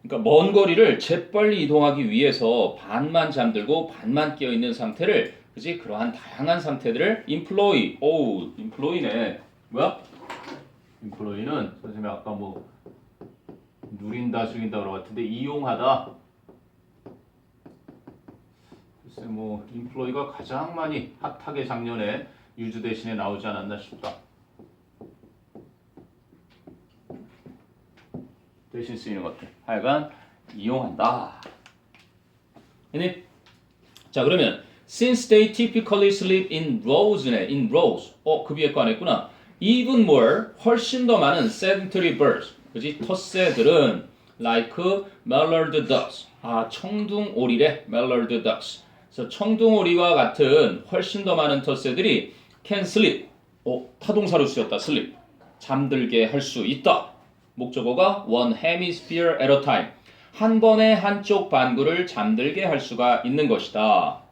[SPEAKER 1] 그러니까 먼 거리를 재빨리 이동하기 위해서 반만 잠들고 반만 깨어 있는 상태를 그지 그러한 다양한 상태들을 employ. 오, employ네. 뭐야? employ는 선생님이 아까 뭐 누린다, 즐긴다 그런 것 같은데 이용하다. 글쎄 뭐 employ가 가장 많이 핫하게 작년에 유즈 대신에 나오지 않았나 싶다. 대신 쓰이는 것들. 하여간 이용한다. 했니? 자 그러면 since they typically sleep in rows네. in rows. 그 위에 거 안 했구나. even more 훨씬 더 많은 sedentary birds. 그지? 텃새들은 like mallard ducks. 청둥오리래. mallard ducks. 그래서 청둥오리와 같은 훨씬 더 많은 텃새들이 can sleep. 타동사로 쓰였다. sleep. 잠들게 할 수 있다. 목적어가 one hemisphere at a time. 한 번에 한쪽 반구를 잠들게 할 수가 있는 것이다.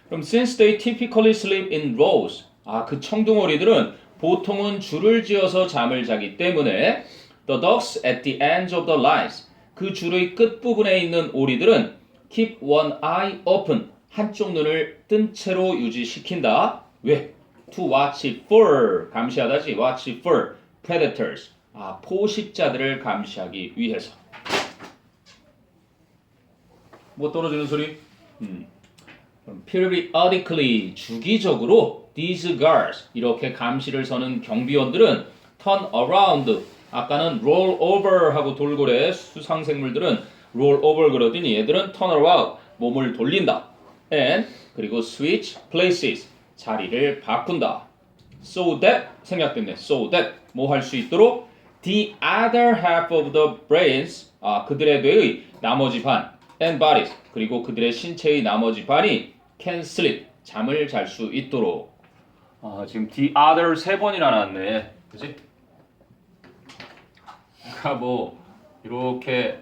[SPEAKER 1] 그럼 since they typically sleep in rows. 그 청둥오리들은 보통은 줄을 지어서 잠을 자기 때문에 the ducks at the ends of the lines. 그 줄의 끝부분에 있는 오리들은 keep one eye open. 한쪽 눈을 뜬 채로 유지시킨다. 왜? to watch for. 감시하다지. watch for predators. 포식자들을 감시하기 위해서. 뭐 떨어지는 소리? periodically 주기적으로 these guards 이렇게 감시를 서는 경비원들은 turn around 아까는 roll over 하고 돌고래 수상생물들은 roll over 그러더니 얘들은 turn around 몸을 돌린다. and 그리고 switch places 자리를 바꾼다. so that 생략됐네. so that 뭐 할 수 있도록 the other half of the brains 그들의 뇌의 나머지 반 and bodies 그리고 그들의 신체의 나머지 반이 can sleep 잠을 잘 수 있도록. 지금 the other 세 번이나 나왔네. 그지? 그러니까 뭐 이렇게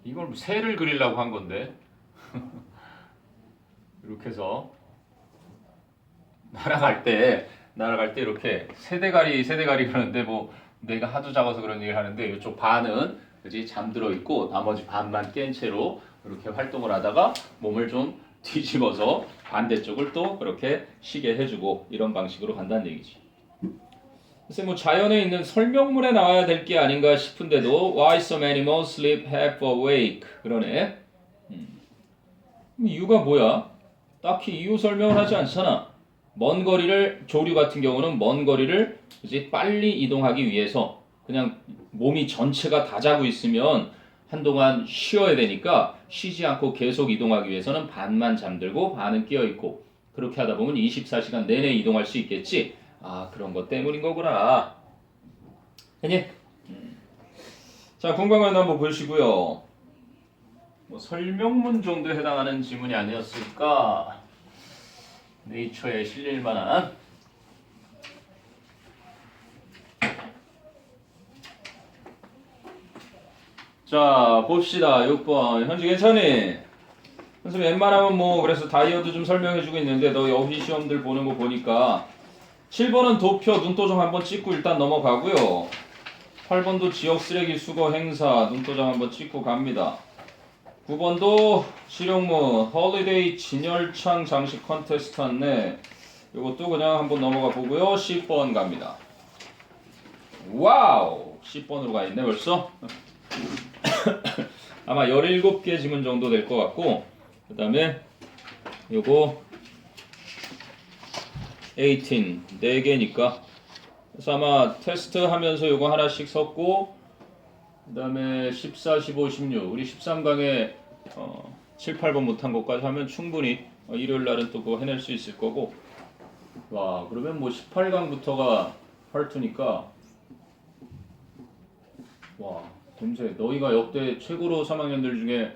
[SPEAKER 1] 이걸 새를 그리려고 한 건데 이렇게 해서 날아갈 때 이렇게 세대가리 그러는데 뭐 내가 하도 작아서 그런 얘기를 하는데 이쪽 반은 그지 잠들어 있고 나머지 반만 깬 채로 이렇게 활동을 하다가 몸을 좀 뒤집어서 반대쪽을 또 그렇게 쉬게 해주고 이런 방식으로 간다는 얘기지. 글쎄 뭐 자연에 있는 설명문에 나와야 될 게 아닌가 싶은데도 Why some animals sleep half awake 그러네. 이유가 뭐야? 딱히 이유 설명을 하지 않잖아. 먼 거리를 조류 같은 경우는 먼 거리를 이제 빨리 이동하기 위해서 그냥 몸이 전체가 다 자고 있으면 한동안 쉬어야 되니까 쉬지 않고 계속 이동하기 위해서는 반만 잠들고 반은 깨어 있고 그렇게 하다 보면 24시간 내내 이동할 수 있겠지. 그런 것 때문인 거구나. 했니? 자 공방을 한번 보시고요. 뭐 설명문 정도에 해당하는 지문이 아니었을까? 네이처에 실릴 만한. 자 봅시다. 6번 현주 괜찮니? 선생님 웬만하면 뭐 그래서 다이어드 좀 설명해주고 있는데 너 여기 시험들 보는 거 보니까 7번은 도표 눈도장 한번 찍고 일단 넘어가고요. 8번도 지역 쓰레기 수거 행사 눈도장 한번 찍고 갑니다. 9번도 실용문 홀리데이 진열창 장식 컨테스트 한네 이것도 그냥 한번 넘어가 보고요. 10번 갑니다. 와우 10번으로 가 있네 벌써. 아마 17개 지문 정도 될 것 같고 그 다음에 요거 18 4개니까 그래서 아마 테스트 하면서 요거 하나씩 섞고 그 다음에 14, 15, 16 우리 13강에 7, 8번 못한 것까지 하면 충분히 일요일 날은 또 그거 해낼 수 있을 거고. 와 그러면 뭐 18강부터가 파트니까 와 됨새 너희가 역대 최고로 3학년들 중에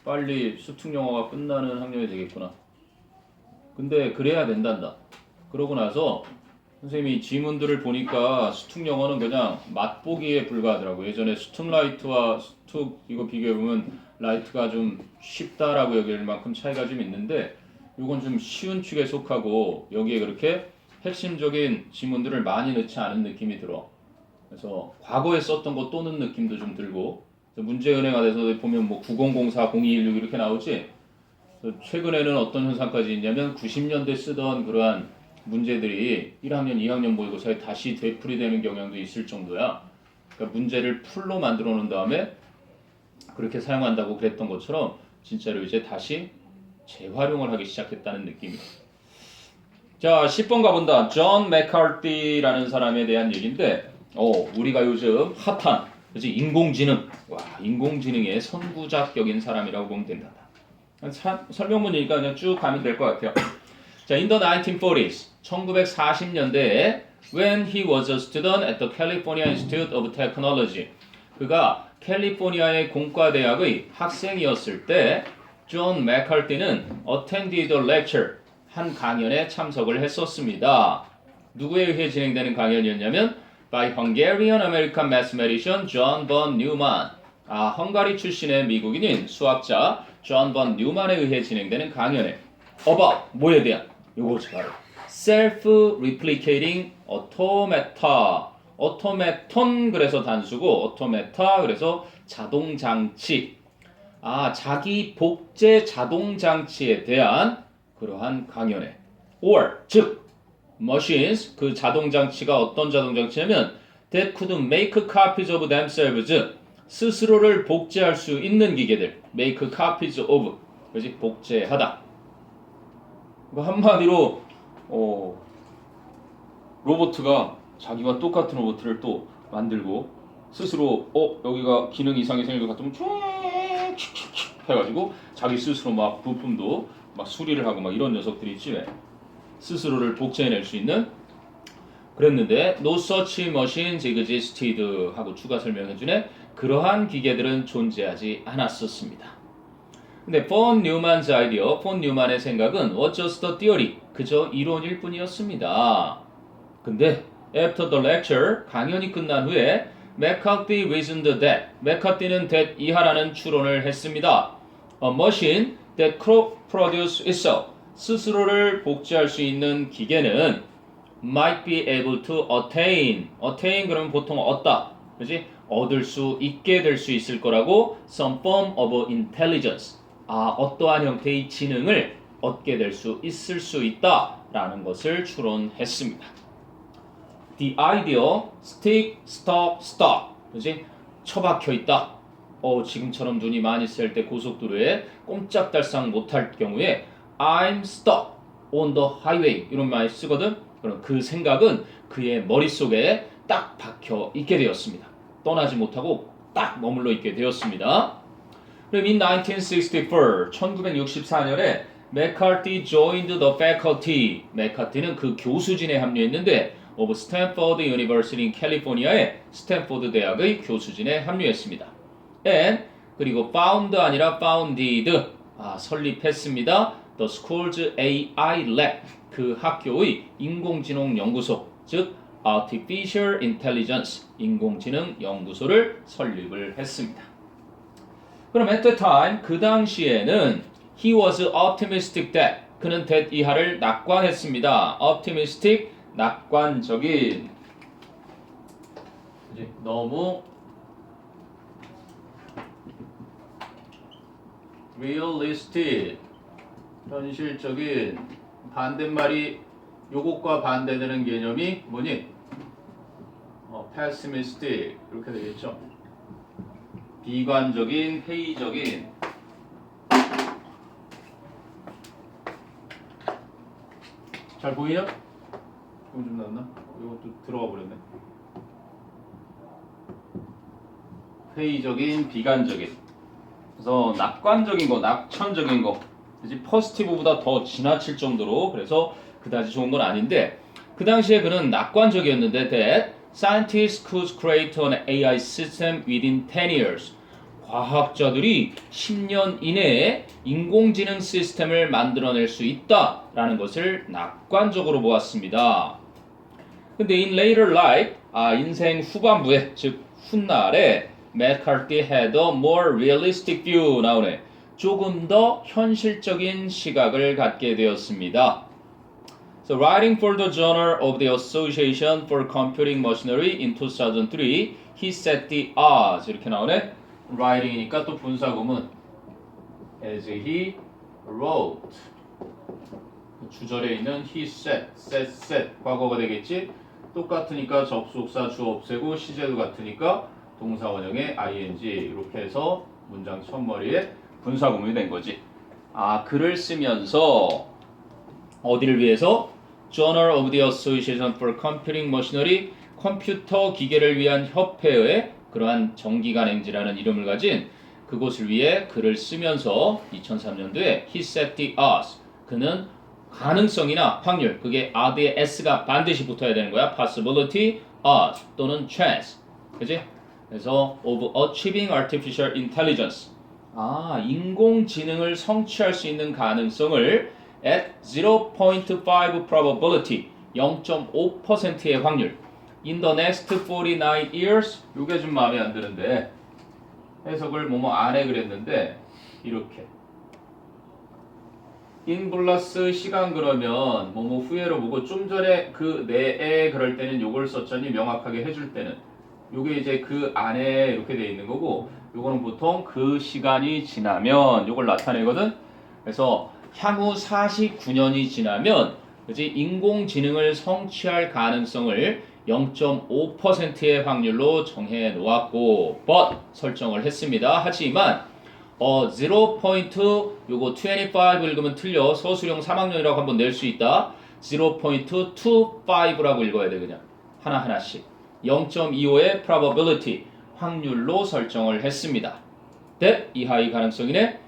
[SPEAKER 1] 빨리 수특 영어가 끝나는 학년이 되겠구나. 근데 그래야 된단다. 그러고 나서 선생님이 지문들을 보니까 수특 영어는 그냥 맛보기에 불과하더라고. 예전에 수특 라이트와 수특 이거 비교해보면 라이트가 좀 쉽다라고 여길 만큼 차이가 좀 있는데 이건 좀 쉬운 축에 속하고 여기에 그렇게 핵심적인 지문들을 많이 넣지 않은 느낌이 들어. 그래서 과거에 썼던 거 또는 느낌도 좀 들고 문제은행화돼서 보면 뭐 9004, 0216 이렇게 나오지. 최근에는 어떤 현상까지 있냐면 90년대 쓰던 그러한 문제들이 1학년, 2학년 모의고사에 다시 되풀이되는 경향도 있을 정도야. 그러니까 문제를 풀로 만들어 놓은 다음에 그렇게 사용한다고 그랬던 것처럼 진짜로 이제 다시 재활용을 하기 시작했다는 느낌이에요. 자, 10번 가본다. 존 맥카티라는 사람에 대한 얘기인데 우리가 요즘 핫한 그치? 인공지능. 와, 인공지능의 선구자격인 사람이라고 보면 된다. 설명문이니까 그냥 쭉 가면 될 것 같아요. 자, in the 1940s, 1940년대에 when he was a student at the California Institute of Technology, 그가 캘리포니아의 공과대학의 학생이었을 때 존 맥카티는 attended a lecture, 한 강연에 참석을 했었습니다. 누구에 의해 진행되는 강연이었냐면 by Hungarian American mathematician John von Neumann. 헝가리 출신의 미국인인 수학자 존 번 뉴만에 의해 진행되는 강연에 about 뭐에 대한 요거지 바로 self-replicating automata. automaton 그래서 단수고 automata 그래서 자동 장치. 자기 복제 자동 장치에 대한 그러한 강연에 or 즉 machines 그 자동 장치가 어떤 자동 장치냐면 that could make copies of themselves 스스로를 복제할 수 있는 기계들 make copies of 그렇지 복제하다. 그러니까 한마디로 로봇가 자기와 똑같은 로봇을 또 만들고 스스로 여기가 기능 이상이 생길 것 같으면 쭉 해가지고 자기 스스로 막 부품도 막 수리를 하고 막 이런 녀석들이 있지 왜? 스스로를 복제해낼 수 있는 그랬는데 no such machines existed 하고 추가 설명해주네. 그러한 기계들은 존재하지 않았었습니다. 근데 폰 뉴만's idea, 폰 뉴만의 생각은 was just a theory, 그저 이론일 뿐이었습니다. 근데 after the lecture, 강연이 끝난 후에 맥카티 reasoned that, 맥카티는 that 이하라는 추론을 했습니다. A machine that produces itself, 스스로를 복제할 수 있는 기계는 might be able to attain 그러면 보통 얻다, 그렇지? 얻을 수 있게 될 수 있을 거라고 some form of intelligence, 어떠한 형태의 지능을 얻게 될 수 있을 수 있다라는 것을 추론했습니다. The idea stick, stop, stop, 그렇지? 처박혀 있다. 지금처럼 눈이 많이 셀 때 고속도로에 꼼짝달싹 못할 경우에 I'm stuck on the highway 이런 말 쓰거든. 그럼 그 생각은 그의 머릿속에 딱 박혀 있게 되었습니다. 떠나지 못하고 딱 머물러 있게 되었습니다. 그럼 in 1964, 1964년에 맥카티 joined the faculty. 맥카티는 그 교수진에 합류했는데 of Stanford University in California의 스탠포드 대학의 교수진에 합류했습니다. and 그리고 found 아니라 founded 설립했습니다. The school's AI lab 그 학교의 인공지능 연구소 즉 Artificial Intelligence 인공지능 연구소를 설립을 했습니다. 그럼 at the time 그 당시에는 he was optimistic that 그는 that 이하를 낙관했습니다. optimistic 낙관적인 너무 realistic 현실적인 반대말이 요것과 반대되는 개념이 뭐니? pessimistic 이렇게 되겠죠. 비관적인, 회의적인 잘 보이냐? 이건 좀 낫나? 이것도 들어가 버렸네. 회의적인, 비관적인. 그래서 낙관적인 거, 낙천적인 거. 이제 퍼스티브보다 더 지나칠 정도로 그래서 그다지 좋은 건 아닌데 그 당시에 그는 낙관적이었는데 that scientists could create an AI system within 10 years. 과학자들이 10년 이내에 인공지능 시스템을 만들어낼 수 있다라는 것을 낙관적으로 보았습니다. 근데 in later life, 인생 후반부에 즉 훗날에 McCarthy had a more realistic view 나오네. 조금 더 현실적인 시각을 갖게 되었습니다. So writing for the Journal of the Association for Computing Machinery in 2003, he set the odds. 이렇게 나오네. writing이니까 또 분사구문. as he wrote. 주절에 있는 he set. 과거가 되겠지. 똑같으니까 접속사 주 없애고 시제도 같으니까 동사 원형의 ing 이렇게 해서 문장 첫머리에 분사구문이 된 거지. 아, 글을 쓰면서 어디를 위해서? Journal of the Association for Computing Machinery, 컴퓨터 기계를 위한 협회의 그러한 정기간행지라는 이름을 가진 그곳을 위해 글을 쓰면서 2003년도에 he set the odds. 그는 가능성이나 확률, 그게 odd의 s가 반드시 붙어야 되는 거야. possibility, odds 또는 chance. 그지? 그래서 of achieving artificial intelligence. 아, 인공지능을 성취할 수 있는 가능성을 at 0.5 probability, 0.5%의 확률. In the next 49 years, 이게 좀 마음에 안 드는데 해석을 뭐뭐 안에 그랬는데 이렇게 in 플러스 시간 그러면 뭐뭐 후에로 보고 좀 전에 그 내에 그럴 때는 요걸 썼더니 명확하게 해줄 때는 요게 이제 그 안에 이렇게 돼 있는 거고 요거는 보통 그 시간이 지나면 요걸 나타내거든. 그래서 향후 49년이 지나면 그지 인공지능을 성취할 가능성을 0.5%의 확률로 정해 놓았고 but 설정을 했습니다. 하지만 0. 요거 25 읽으면 틀려. 서술형 3학년이라고 한번 낼 수 있다. 0.25라고 읽어야 돼 그냥. 하나하나씩. 0.25의 probability 확률로 설정을 했습니다. that 이하의 가능성이네.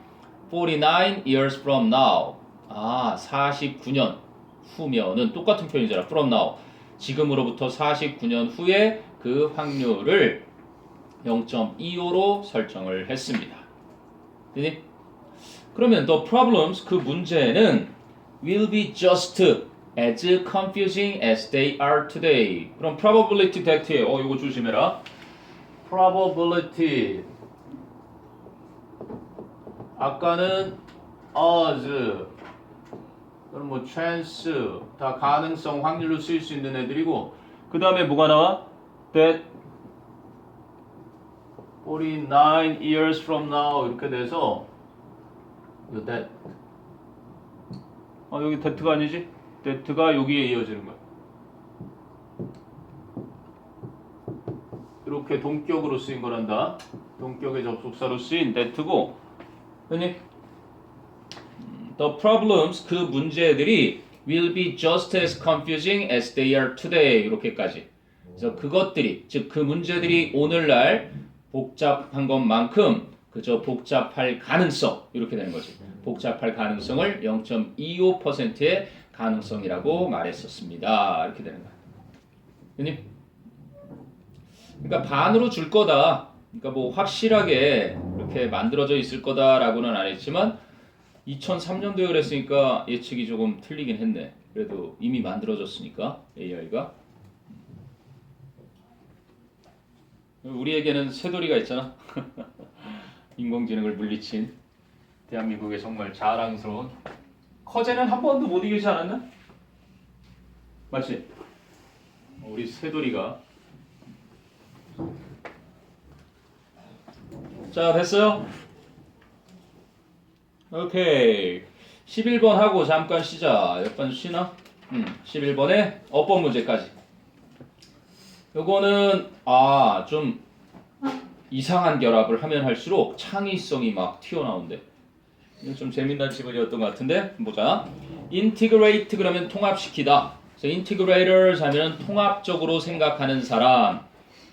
[SPEAKER 1] 49 years from now. 아, 49년 후면은 똑같은 표현이잖아. from now. 지금으로부터 49년 후에 그 확률을 0.25로 설정을 했습니다. 그지? 그러면 the problems, 그 문제는 will be just as confusing as they are today. 그럼 probability that에 이거 조심해라. probability 아까는 odds 그럼 뭐 chance 다 가능성 확률로 쓰일 수 있는 애들이고 그 다음에 뭐가 나와? that 49 years from now 이렇게 돼서 요 that 여기 that가 아니지? that가 여기에 이어지는 거야. 이렇게 동격으로 쓰인 거란다. 동격의 접속사로 쓰인 that고 그니 the problems 그 문제들이 will be just as confusing as they are today 이렇게까지. 그래서 그것들이 즉 그 문제들이 오늘날 복잡한 것만큼 그저 복잡할 가능성 이렇게 되는 거지. 복잡할 가능성을 0.25%의 가능성이라고 말했었습니다. 이렇게 되는 거야. 그니? 그러니까 반으로 줄 거다. 그러니까 뭐 확실하게 이렇게 만들어져 있을 거다라고는 안 했지만 2003년도에 그랬으니까 예측이 조금 틀리긴 했네. 그래도 이미 만들어졌으니까 AI가. 우리에게는 쇠돌이가 있잖아. 인공지능을 물리친 대한민국의 정말 자랑스러운 커제는 한 번도 못 이기지 않았나? 맞지? 우리 쇠돌이가. 자, 됐어요? 오케이. 11번 하고 잠깐 쉬자. 몇 번 쉬나? 11번에 어법 문제까지. 요거는 좀 이상한 결합을 하면 할수록 창의성이 막 튀어나온대. 이거 좀 재밌는 질문이었던 것 같은데 보자. integrate 그러면 통합시키다. 그래서 integrators 하면 통합적으로 생각하는 사람.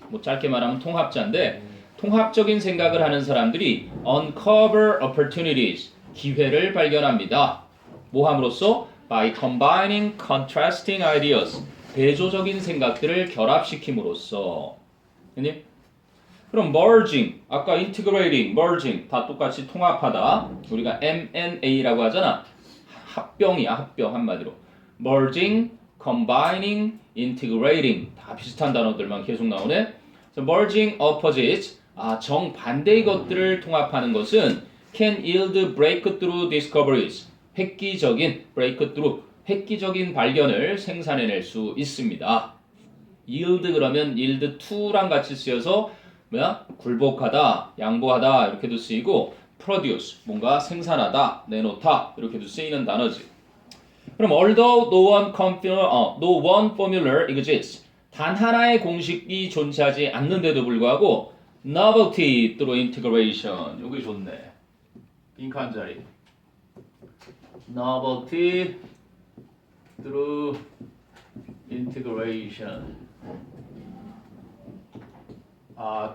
[SPEAKER 1] 뭐 짧게 말하면 통합자인데 통합적인 생각을 하는 사람들이 uncover opportunities 기회를 발견합니다. 뭐 함으로써? by combining contrasting ideas 대조적인 생각들을 결합시킴으로써. 그니? 그럼 merging, 아까 integrating, merging 다 똑같이 통합하다. 우리가 M&A라고 하잖아. 합병이야, 합병 한마디로. merging, combining, integrating 다 비슷한 단어들만 계속 나오네. So merging opposites, 정반대의 것들을 통합하는 것은 can yield breakthrough discoveries, 획기적인 breakthrough, 획기적인 발견을 생산해낼 수 있습니다. yield 그러면 yield to랑 같이 쓰여서 뭐야? 굴복하다, 양보하다 이렇게도 쓰이고 produce 뭔가 생산하다, 내놓다 이렇게도 쓰이는 단어지. 그럼 although no one formula exists 단 하나의 공식이 존재하지 않는데도 불구하고 novelty through integration 여기 좋네. 빈칸 자리. novelty through integration.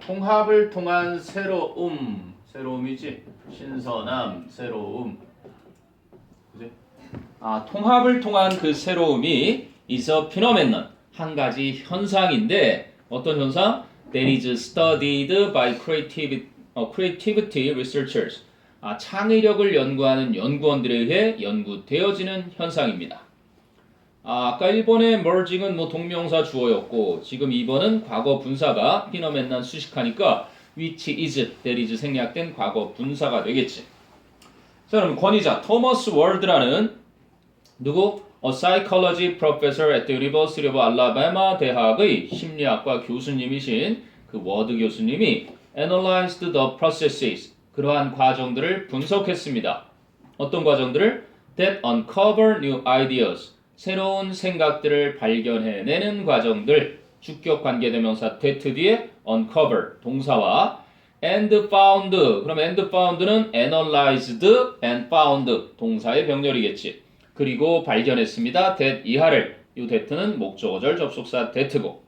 [SPEAKER 1] 통합을 통한 새로움이지. 신선함, 새로움. 그지? 통합을 통한 그 새로움이 is a phenomenon. 한 가지 현상인데 어떤 현상? That is studied by creativity researchers. 창의력을 연구하는 연구원들에 의해 연구되어지는 현상입니다. 아까 1번의 merging은 뭐 동명사 주어였고 지금 2번은 과거 분사가 phenomenon 수식하니까 which is, that is 생략된 과거 분사가 되겠지. 자, 그럼 권위자 토머스 월드라는 누구? A psychology professor at the University of Alabama 대학의 심리학과 교수님이신 그 워드 교수님이 analyzed the processes 그러한 과정들을 분석했습니다. 어떤 과정들을? That uncover new ideas 새로운 생각들을 발견해내는 과정들 주격 관계대명사 that 뒤에 uncover 동사와 and found 그럼 and found는 analyzed and found 동사의 병렬이겠지. 그리고 발견했습니다. that 이하를 이 that는 목적어절 접속사 that고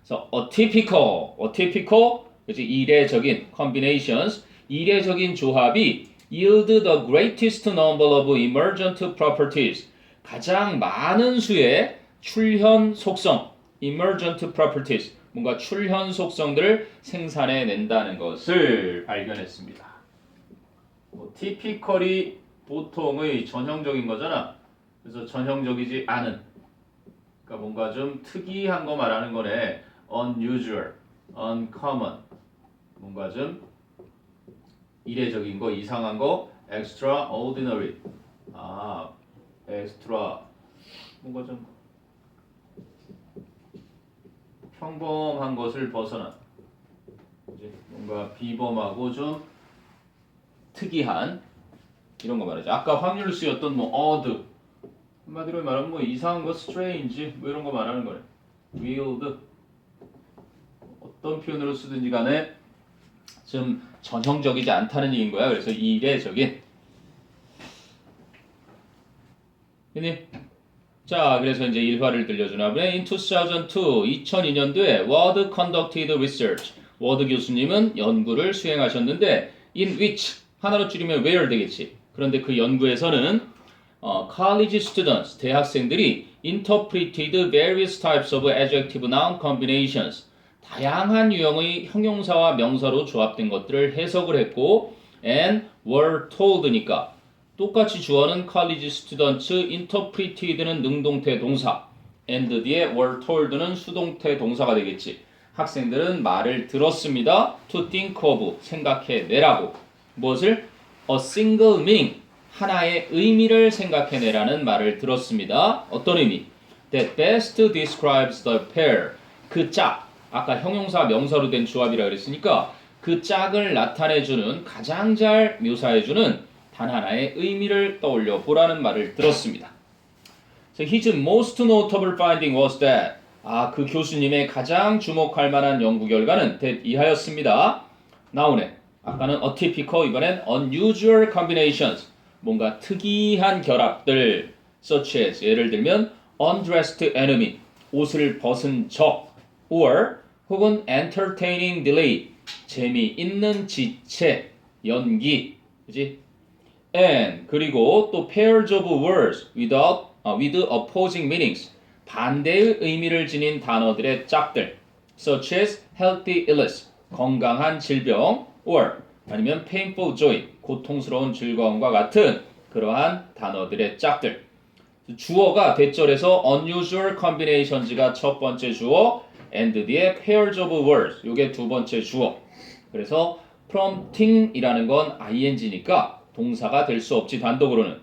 [SPEAKER 1] 그래서 atypical 그치 이례적인 combinations 이례적인 조합이 yield the greatest number of emergent properties 가장 많은 수의 출현 속성 emergent properties 뭔가 출현 속성들을 생산해낸다는 것을 발견했습니다. typical이 보통의 전형적인 거잖아. 그래서 전형적이지 않은 그러니까 뭔가 좀 특이한 거 말하는 거네. unusual, uncommon 뭔가 좀 이례적인 거, 이상한 거, extraordinary extra 뭔가 좀 평범한 것을 벗어난 그치? 뭔가 비범하고 좀 특이한 이런 거 말이죠. 아까 확률 쓰였던 뭐 odd 한마디로 말하면 뭐 이상한 거 strange 뭐 이런 거 말하는 거네. weird 어떤 표현으로 쓰든지 간에 좀 전형적이지 않다는 얘기인 거야. 그래서 이례적인 자, 그래서 이제 일화를 들려주나 보네. In 2002년도에 Ward conducted research. 워드 교수님은 연구를 수행하셨는데 in which 하나로 줄이면 where 되겠지. 그런데 그 연구에서는 college students 대학생들이 interpreted various types of adjective noun combinations 다양한 유형의 형용사와 명사로 조합된 것들을 해석을 했고 and were told니까 똑같이 주어는 college students, interpreted는 능동태 동사, and 뒤에 were told는 수동태 동사가 되겠지. 학생들은 말을 들었습니다. to think of, 생각해내라고. 무엇을? a single meaning, 하나의 의미를 생각해내라는 말을 들었습니다. 어떤 의미? that best describes the pair. 그 짝, 아까 형용사 명사로 된 조합이라 그랬으니까 그 짝을 나타내주는, 가장 잘 묘사해주는 단 하나의 의미를 떠올려 보라는 말을 들었습니다. So his most notable finding was that 그 교수님의 가장 주목할 만한 연구 결과는 that 이하였습니다. 나오네. 아까는 atypical, 이번엔 unusual combinations. 뭔가 특이한 결합들 such as 예를 들면 undressed enemy, 옷을 벗은 적 or 혹은 entertaining delay, 재미있는 지체, 연기, 그지? and 그리고 또 pairs of words with opposing meanings 반대의 의미를 지닌 단어들의 짝들 such as healthy illness 건강한 질병 or 아니면 painful joy 고통스러운 즐거움과 같은 그러한 단어들의 짝들 주어가 대절에서 unusual combinations가 첫 번째 주어 and 뒤에 pairs of words 요게 두 번째 주어 그래서 prompting이라는 건 ing니까 동사가 될 수 없지 단독으로는